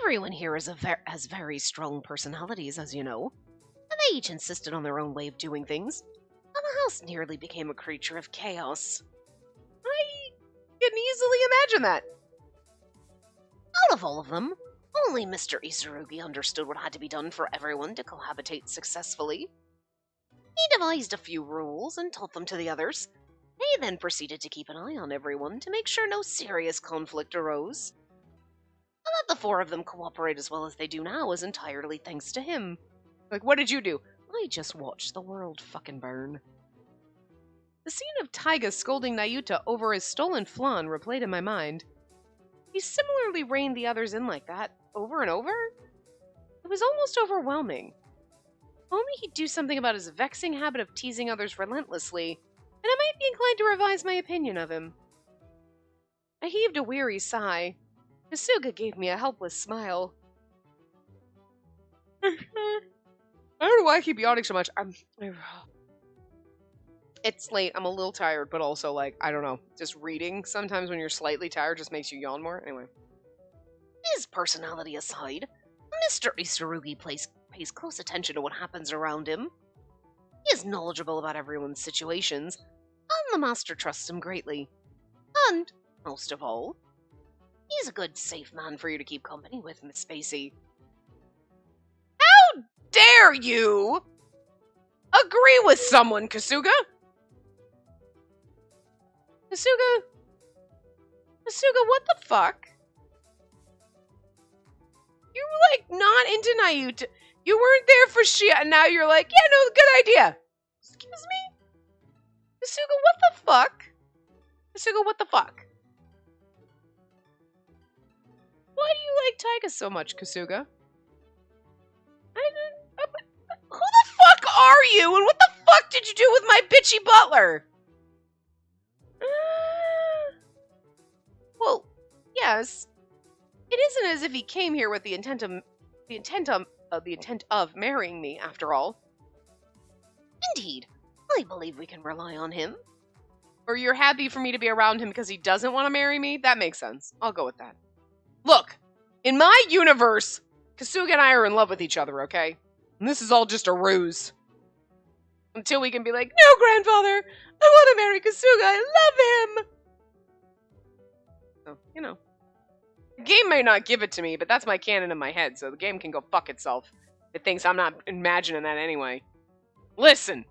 Everyone here has very strong personalities, as you know. And They each insisted on their own way of doing things, and the house nearly became a creature of chaos. I can easily imagine that. Out of all of them, only Mr. Isurugi understood what had to be done for everyone to cohabitate successfully. He devised a few rules and taught them to the others. He then proceeded to keep an eye on everyone to make sure no serious conflict arose. And that the four of them cooperate as well as they do now is entirely thanks to him. Like, what did you do? I just watched the world fucking burn. The scene of Taiga scolding Nayuta over his stolen flan replayed in my mind. He similarly reined the others in like that, over and over. It was almost overwhelming. Only he'd do something about his vexing habit of teasing others relentlessly, and I might be inclined to revise my opinion of him. I heaved a weary sigh. Kasuga gave me a helpless smile. I don't know why I keep yawning so much. It's late, I'm a little tired, but also, like, I don't know, just reading sometimes when you're slightly tired just makes you yawn more. Anyway. His personality aside, Mr. Isurugi pays close attention to what happens around him. He is knowledgeable about everyone's situations, and the master trusts him greatly. And, most of all, he's a good, safe man for you to keep company with, Miss Spacey. How dare you agree with someone, Kasuga? Kasuga, what the fuck? You were, like, not into Nayuta. You weren't there for Shia, and now you're like, yeah, no, good idea. Excuse me? Kasuga, what the fuck? Kasuga, what the fuck? Why do you like Taiga so much, Kasuga? Who the fuck are you, and what the fuck did you do with my bitchy butler? Well, yes. It isn't as if he came here with the intent of marrying me, after all. Indeed, I believe we can rely on him. Or you're happy for me to be around him because he doesn't want to marry me? That makes sense. I'll go with that. Look, in my universe, Kasuga and I are in love with each other, okay? And this is all just a ruse. Until we can be like, no, grandfather, I want to marry Kasuga, I love him! So, you know. The game may not give it to me, but that's my canon in my head, so the game can go fuck itself. It thinks I'm not imagining that anyway. Listen.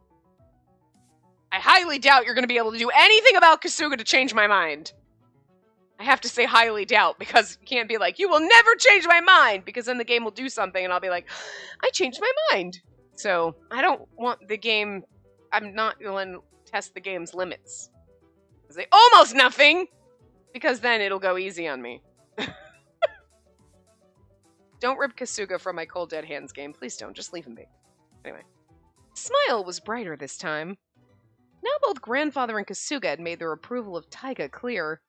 I highly doubt you're going to be able to do anything about Kasuga to change my mind. I have to say highly doubt, because you can't be like, you will never change my mind, because then the game will do something, and I'll be like, I changed my mind. So, I don't want the game, I'm not going to test the game's limits. I say, almost nothing, because then it'll go easy on me. Don't rip Kasuga from my cold dead hands game. Please don't. Just leave him be. Anyway. Smile was brighter this time. Now both Grandfather and Kasuga had made their approval of Taiga clear.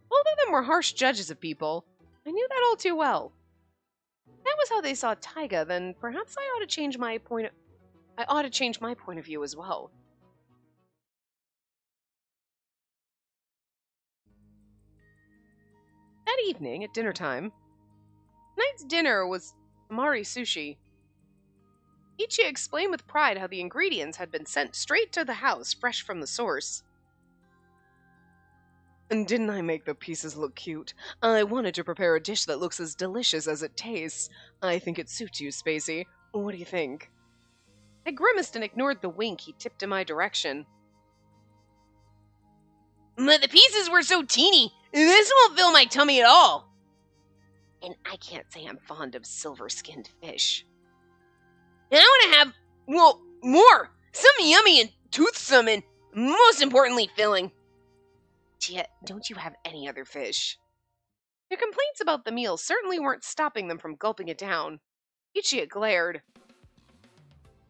Both of them were harsh judges of people. I knew that all too well. If that was how they saw Taiga, then perhaps I ought to change my point of view as well. That evening, at dinner time, tonight's dinner was Amari sushi. Ichi explained with pride how the ingredients had been sent straight to the house, fresh from the source. And didn't I make the pieces look cute? I wanted to prepare a dish that looks as delicious as it tastes. I think it suits you, Spacey. What do you think? I grimaced and ignored the wink he tipped in my direction. But the pieces were so teeny. This won't fill my tummy at all. And I can't say I'm fond of silver-skinned fish. And I want to have, well, more. Some yummy and toothsome and, most importantly, filling. Chia, don't you have any other fish? Their complaints about the meal certainly weren't stopping them from gulping it down. Ichia glared.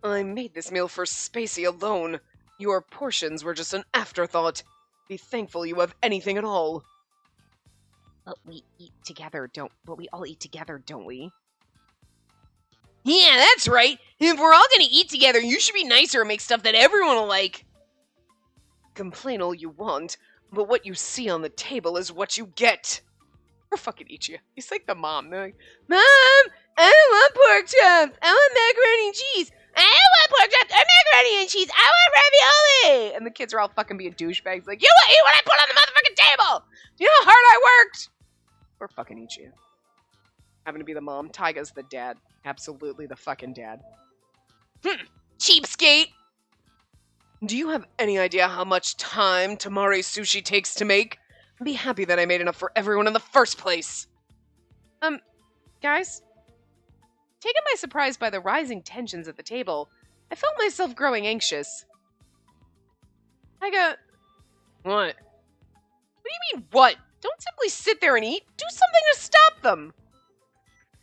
I made this meal for Spacey alone. Your portions were just an afterthought. Be thankful you have anything at all. But we all eat together, don't we? Yeah, that's right. If we're all gonna eat together, you should be nicer and make stuff that everyone will like. Complain all you want, but what you see on the table is what you get. Or fucking Ichia. He's like the mom. They're like, Mom, I don't want pork chops. I want macaroni and cheese. I want pork chops or macaroni and cheese. I want ravioli. And the kids are all fucking being douchebags. Like, you eat what I put on the motherfucking table. Do you know how hard I worked? Or fucking eat you. Having to be the mom. Taiga's the dad. Absolutely the fucking dad. Cheapskate. Do you have any idea how much time tamari sushi takes to make? I'd be happy that I made enough for everyone in the first place. Guys? Taken by surprise by the rising tensions at the table, I felt myself growing anxious. Taiga... What? What do you mean, what? Don't simply sit there and eat. Do something to stop them.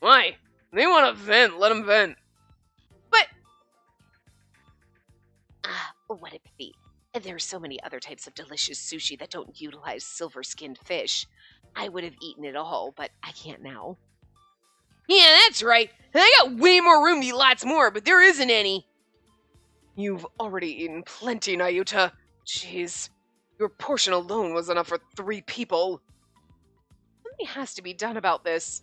Why? They want to vent. Let them vent. But... what a pity. There are so many other types of delicious sushi that don't utilize silver-skinned fish. I would have eaten it all, but I can't now. Yeah, that's right. And I got way more room to eat lots more, but there isn't any. You've already eaten plenty, Nayuta. Jeez. Your portion alone was enough for 3 people. Something has to be done about this.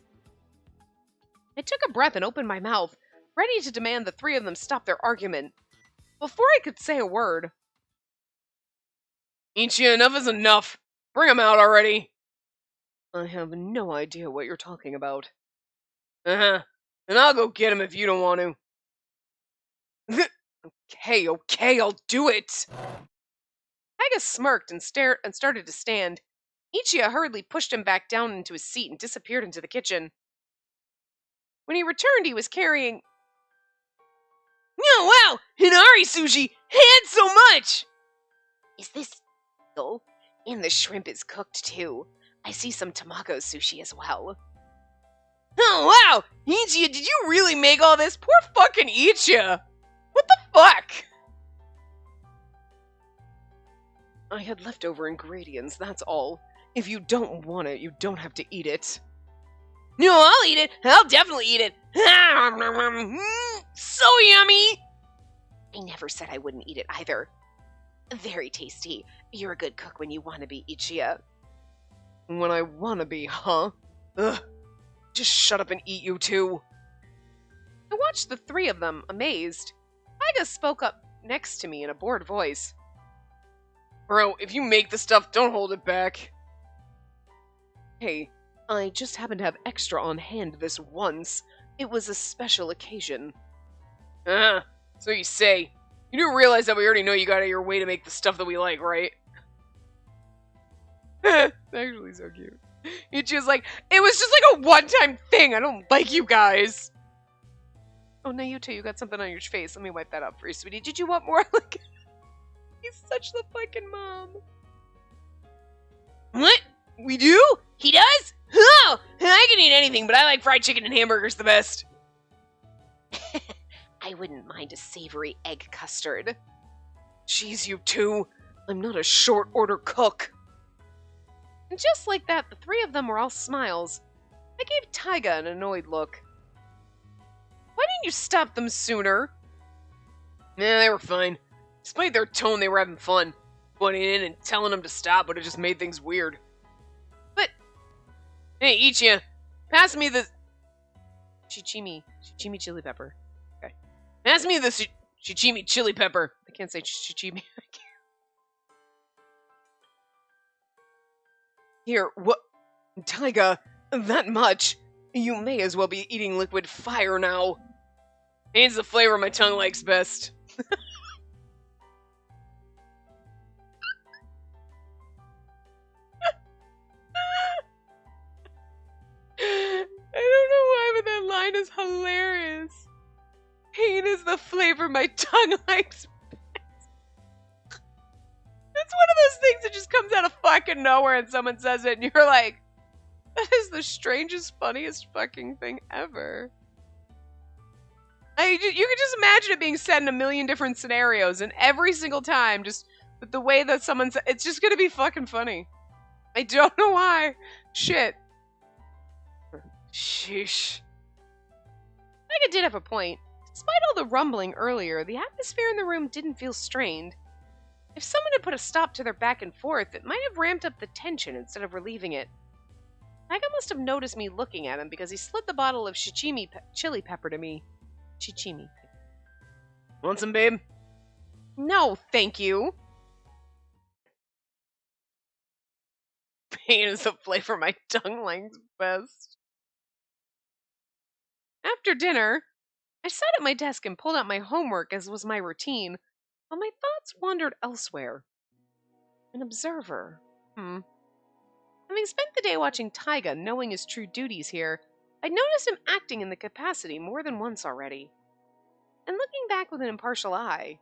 I took a breath and opened my mouth, ready to demand the 3 of them stop their argument. Before I could say a word... Ichi, enough is enough. Bring him out already. I have no idea what you're talking about. Uh-huh. And I'll go get him if you don't want to. Okay, I'll do it. Taiga smirked and started to stand. Ichiya hurriedly pushed him back down into his seat and disappeared into the kitchen. When he returned, he was carrying... Oh, wow! Hinari sushi! Had so much! Is this so? And the shrimp is cooked, too. I see some tamago sushi as well. Oh, wow! Ichiya, did you really make all this? Poor fucking Ichiya! What the fuck? I had leftover ingredients, that's all. If you don't want it, you don't have to eat it. No, I'll eat it! I'll definitely eat it! So yummy! I never said I wouldn't eat it either. Very tasty. You're a good cook when you want to be, Ichiya. When I want to be, huh? Ugh. Just shut up and eat, you two. I watched the 3 of them, amazed. Taiga spoke up next to me in a bored voice. Bro, if you make the stuff, don't hold it back. Hey, I just happened to have extra on hand this once. It was a special occasion. So you say. You do realize that we already know you got out of your way to make the stuff that we like, right? It's actually so cute. Ichiya's like, it was just like a one-time thing. I don't like you guys. Oh, Nayuta, you got something on your face. Let me wipe that up for you, sweetie. Did you want more? Like, he's such the fucking mom. What? We do? He does? Oh, I can eat anything, but I like fried chicken and hamburgers the best. I wouldn't mind a savory egg custard. Jeez, you two. I'm not a short-order cook. And just like that, the 3 of them were all smiles. I gave Taiga an annoyed look. Why didn't you stop them sooner? Nah, they were fine. Despite their tone, they were having fun. Butting in and telling them to stop would have just made things weird. But, hey, Ichiya, pass me the... Shichimi chili pepper. Okay. Pass me the shichimi chili pepper. I can't say shichimi. Here, what? Taiga, that much? You may as well be eating liquid fire now. It's the flavor my tongue likes best. I don't know why, but that line is hilarious. Pain is the flavor my tongue likes best. It's one of those things that just comes out of fucking nowhere and someone says it and you're like, that is the strangest, funniest fucking thing ever. You could just imagine it being said in a million different scenarios, and every single time, just with the way that someone said, it's just gonna be fucking funny. I don't know why. Shit. Sheesh. Taiga did have a point. Despite all the rumbling earlier, the atmosphere in the room didn't feel strained. If someone had put a stop to their back and forth, it might have ramped up the tension instead of relieving it. Taiga must have noticed me looking at him because he slid the bottle of chili pepper to me. Chichimi. Want some, babe? No, thank you. Pain is the flavor my tongue likes best. After dinner, I sat at my desk and pulled out my homework as was my routine, but my thoughts wandered elsewhere. An observer. Having spent the day watching Taiga, knowing his true duties here, I'd noticed him acting in the capacity more than once already. And looking back with an impartial eye.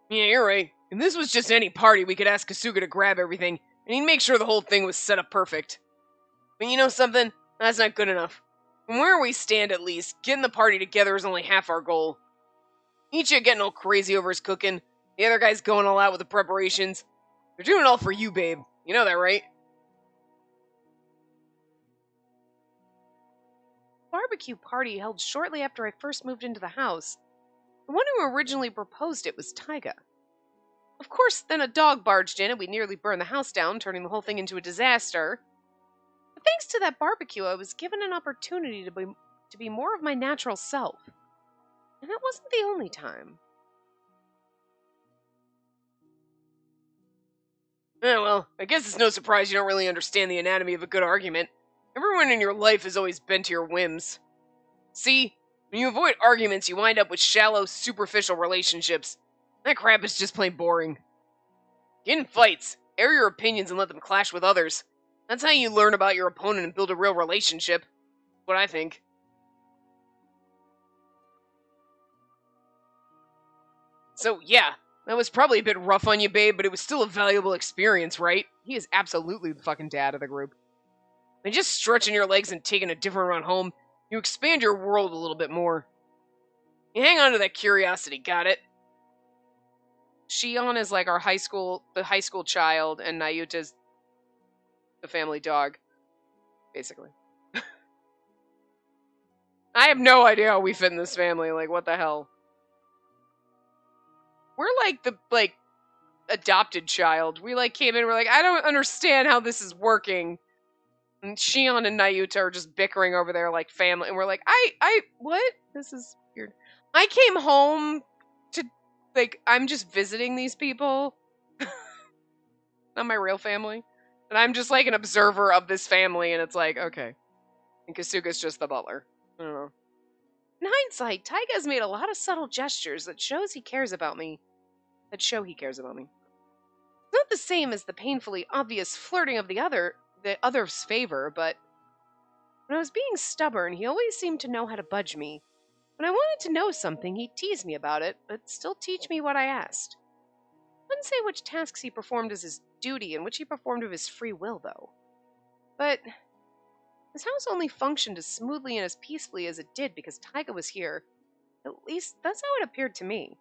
Yeah, you're right. If this was just any party, we could ask Kasuga to grab everything, and he'd make sure the whole thing was set up perfect. But you know something? That's not good enough. From where we stand, at least, getting the party together is only half our goal. Ichiya getting all crazy over his cooking, the other guy's going all out with the preparations. They're doing it all for you, babe. You know that, right? Barbecue party held shortly after I first moved into the house. The one who originally proposed it was Taiga. Of course, then a dog barged in and we nearly burned the house down, turning the whole thing into a disaster. But thanks to that barbecue, I was given an opportunity to be more of my natural self. And that wasn't the only time. Well, I guess it's no surprise you don't really understand the anatomy of a good argument. Everyone in your life has always bent to your whims. See, when you avoid arguments, you wind up with shallow, superficial relationships. That crap is just plain boring. Get in fights, air your opinions, and let them clash with others. That's how you learn about your opponent and build a real relationship. That's what I think. So, yeah, that was probably a bit rough on you, babe, but it was still a valuable experience, right? He is absolutely the fucking dad of the group. And just stretching your legs and taking a different run home, you expand your world a little bit more. You hang on to that curiosity, got it? Shion is like the high school child, and Nayuta's the family dog, basically. I have no idea how we fit in this family. Like, what the hell? We're like the adopted child. We came in. We're like, I don't understand how this is working. And Shion and Nayuta are just bickering over there like family, and we're like, what? This is weird. I came home to I'm just visiting these people. Not my real family. And I'm just like an observer of this family, and it's like, okay. And Kasuga's just the butler. I don't know. In hindsight, Taiga's made a lot of subtle gestures that show he cares about me. It's not the same as the painfully obvious flirting of the other's favor, but when I was being stubborn, he always seemed to know how to budge me. When I wanted to know something, he'd tease me about it, but still teach me what I asked. I wouldn't say which tasks he performed as his duty and which he performed of his free will, though. But his house only functioned as smoothly and as peacefully as it did because Taiga was here. At least, that's how it appeared to me.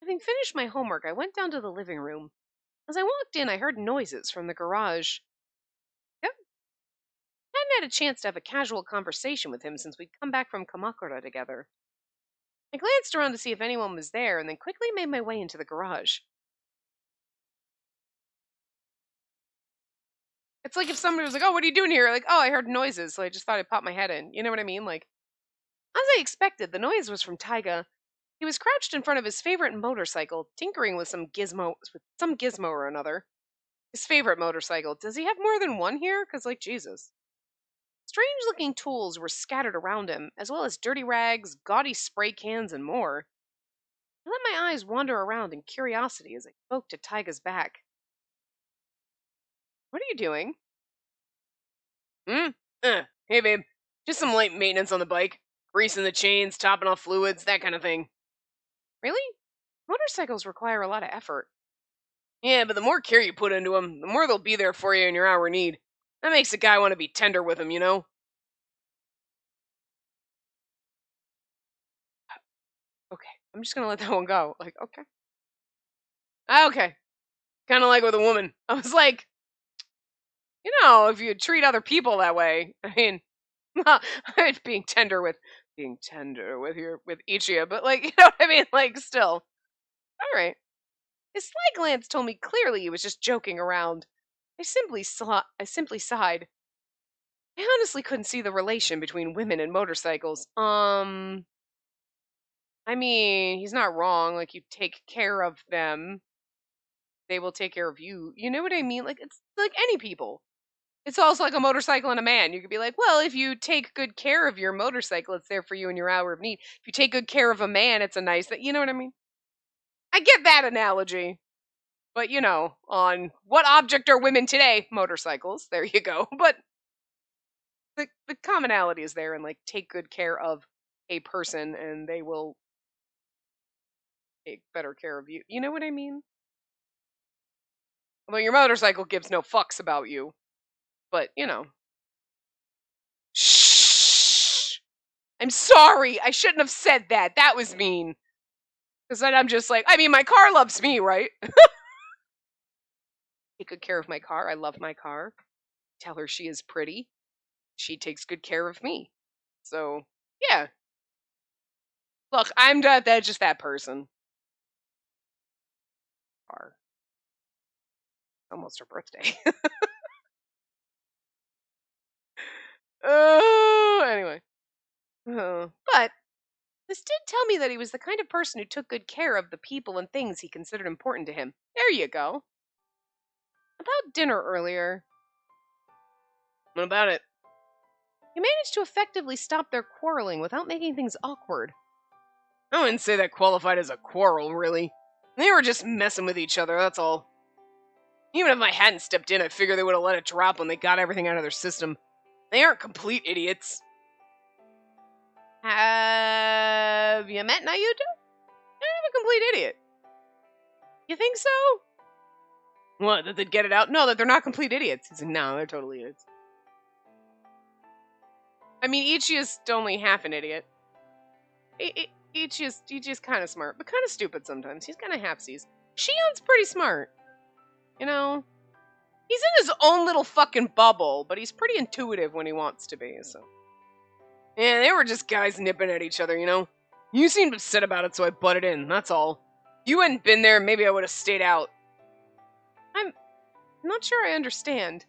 Having finished my homework, I went down to the living room. As I walked in, I heard noises from the garage. Yep. I hadn't had a chance to have a casual conversation with him since we'd come back from Kamakura together. I glanced around to see if anyone was there and then quickly made my way into the garage. It's like if somebody was like, oh, what are you doing here? Like, oh, I heard noises, so I just thought I'd pop my head in. You know what I mean? Like, as I expected, the noise was from Taiga. He was crouched in front of his favorite motorcycle, tinkering with some gizmo or another. His favorite motorcycle. Does he have more than one here? Because, Jesus. Strange-looking tools were scattered around him, as well as dirty rags, gaudy spray cans, and more. I let my eyes wander around in curiosity as I spoke to Taiga's back. What are you doing? Hey, babe. Just some light maintenance on the bike. Greasing the chains, topping off fluids, that kind of thing. Really? Motorcycles require a lot of effort. Yeah, but the more care you put into them, the more they'll be there for you in your hour of need. That makes a guy want to be tender with them, you know? Okay, I'm just gonna let that one go. Okay. Okay. Kind of like with a woman. I was like, if you treat other people that way, I mean, being tender with Ichiya, but you know what I mean? Still. All right. His sly glance told me clearly he was just joking around. I simply sighed. I honestly couldn't see the relation between women and motorcycles. I mean, he's not wrong. Like, you take care of them, they will take care of you. You know what I mean? Like, it's like any people. It's also like a motorcycle and a man. You could be like, well, if you take good care of your motorcycle, it's there for you in your hour of need. If you take good care of a man, it's a nice thing. You know what I mean? I get that analogy. But, on what object are women today? Motorcycles. There you go. But the commonality is there, and like, take good care of a person and they will take better care of you. You know what I mean? Although your motorcycle gives no fucks about you. But, Shh! I'm sorry. I shouldn't have said that. That was mean. Because then I'm just like, I mean, my car loves me, right? Take good care of my car. I love my car. Tell her she is pretty. She takes good care of me. So, yeah. Look, I'm that's just that person. Car. Almost her birthday. Oh, anyway. But this did tell me that he was the kind of person who took good care of the people and things he considered important to him. There you go. About dinner earlier. What about it? He managed to effectively stop their quarreling without making things awkward. I wouldn't say that qualified as a quarrel, really. They were just messing with each other, that's all. Even if I hadn't stepped in, I figure they would have let it drop when they got everything out of their system. They aren't complete idiots. Have you met Nayuto? I'm a complete idiot. You think so? What, that they'd get it out? No, that they're not complete idiots. He said, no, they're totally idiots. I mean, Ichi is only half an idiot. Ichi's kind of smart, but kind of stupid sometimes. He's kind of halfsies. Shion's pretty smart. He's in his own little fucking bubble, but he's pretty intuitive when he wants to be, so. Yeah, they were just guys nipping at each other, You seemed upset about it, so I butted in, that's all. If you hadn't been there, maybe I would have stayed out. I'm not sure I understand.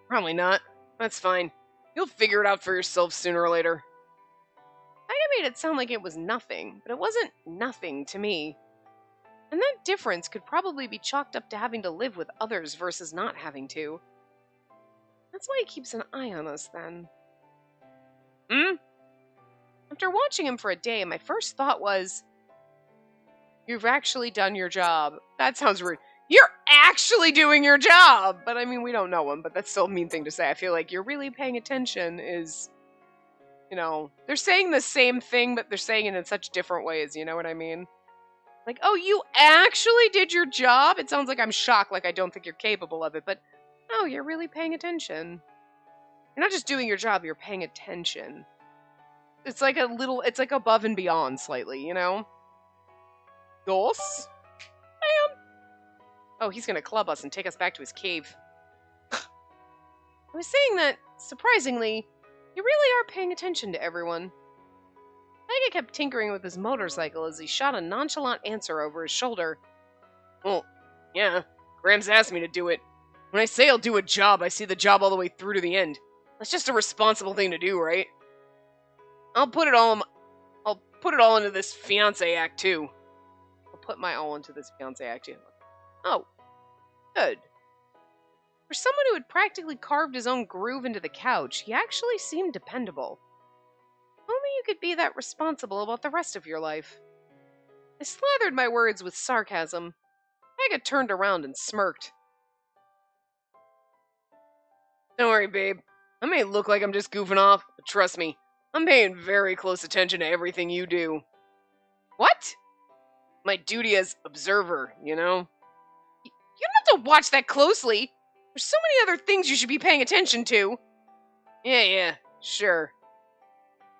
Probably not. That's fine. You'll figure it out for yourself sooner or later. I made it sound like it was nothing, but it wasn't nothing to me. And that difference could probably be chalked up to having to live with others versus not having to. That's why he keeps an eye on us, then. After watching him for a day, my first thought was, you've actually done your job. That sounds rude. You're actually doing your job! But I mean, we don't know him, but that's still a mean thing to say. I feel like you're really paying attention is, they're saying the same thing, but they're saying it in such different ways, you know what I mean? Like, oh, you actually did your job? It sounds like I'm shocked, like I don't think you're capable of it, but no, you're really paying attention. You're not just doing your job, you're paying attention. It's like it's like above and beyond slightly, Dos? Bam! Oh, he's gonna club us and take us back to his cave. I was saying that, surprisingly, you really are paying attention to everyone. Taiga kept tinkering with his motorcycle as he shot a nonchalant answer over his shoulder. Well, yeah, Grams asked me to do it. When I say I'll do a job, I see the job all the way through to the end. That's just a responsible thing to do, right? I'll put it all into this fiancé act, too. I'll put my all into this fiancé act, too. Oh, good. For someone who had practically carved his own groove into the couch, he actually seemed dependable. Only you could be that responsible about the rest of your life. I slathered my words with sarcasm. Taiga turned around and smirked. Don't worry, babe. I may look like I'm just goofing off, but trust me, I'm paying very close attention to everything you do. What? My duty as observer, You don't have to watch that closely. There's so many other things you should be paying attention to. Yeah, sure.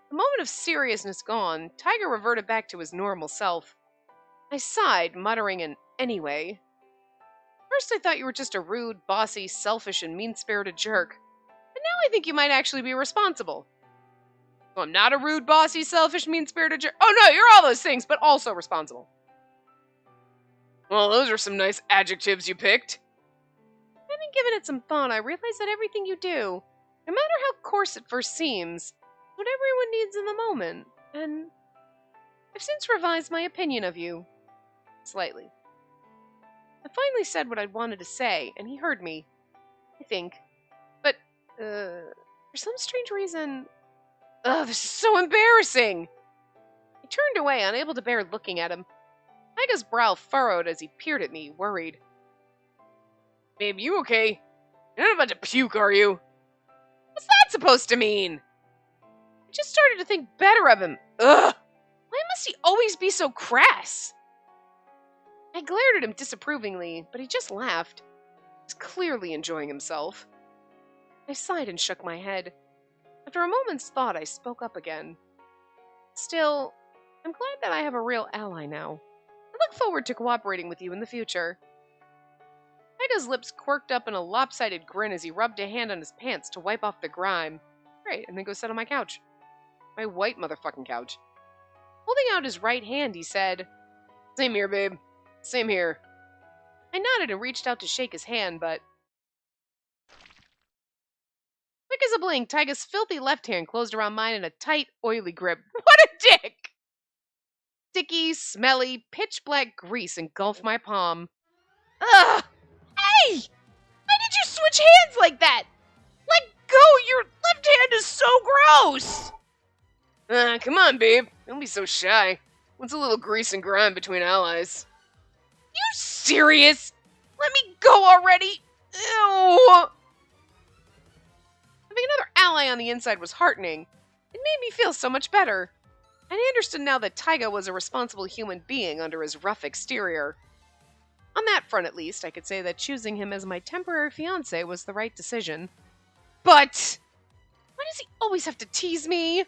The moment of seriousness gone, Taiga reverted back to his normal self. I sighed, muttering an anyway. First I thought you were just a rude, bossy, selfish, and mean-spirited jerk. But now I think you might actually be responsible. Well, I'm not a rude, bossy, selfish, mean-spirited jerk. Oh no, you're all those things, but also responsible. Well, those are some nice adjectives you picked. I think given it some thought, I realize that everything you do, no matter how coarse it first seems, is what everyone needs in the moment. And I've since revised my opinion of you. Slightly. I finally said what I'd wanted to say, and he heard me. I think. But, for some strange reason... Ugh, this is so embarrassing! I turned away, unable to bear looking at him. Taiga's brow furrowed as he peered at me, worried. Babe, you okay? You're not about to puke, are you? What's that supposed to mean? I just started to think better of him. Ugh! Why must he always be so crass? I glared at him disapprovingly, but he just laughed. He was clearly enjoying himself. I sighed and shook my head. After a moment's thought, I spoke up again. Still, I'm glad that I have a real ally now. I look forward to cooperating with you in the future. Taiga's lips quirked up in a lopsided grin as he rubbed a hand on his pants to wipe off the grime. Great, and then go sit on my couch. My white motherfucking couch. Holding out his right hand, he said, Same here, babe. Same here. I nodded and reached out to shake his hand, but... Quick as a blink, Taiga's filthy left hand closed around mine in a tight, oily grip. What a dick! Sticky, smelly, pitch-black grease engulfed my palm. Ugh! Hey! Why did you switch hands like that? Let go! Your left hand is so gross! Come on, babe. Don't be so shy. What's a little grease and grime between allies? You serious? Let me go already! Ew! Having another ally on the inside was heartening. It made me feel so much better. And I understood now that Taiga was a responsible human being under his rough exterior. On that front, at least, I could say that choosing him as my temporary fiancé was the right decision. But why does he always have to tease me?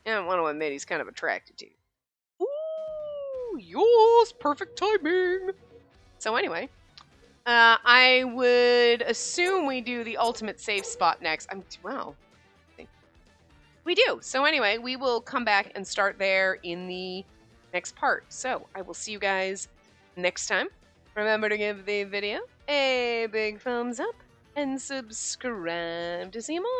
I don't want to admit he's kind of attracted to you. Ooh, yours, perfect timing. So anyway, I would assume we do the ultimate safe spot next. Wow. We do. So anyway, we will come back and start there in the next part. So I will see you guys next time. Remember to give the video a big thumbs up and subscribe to see more.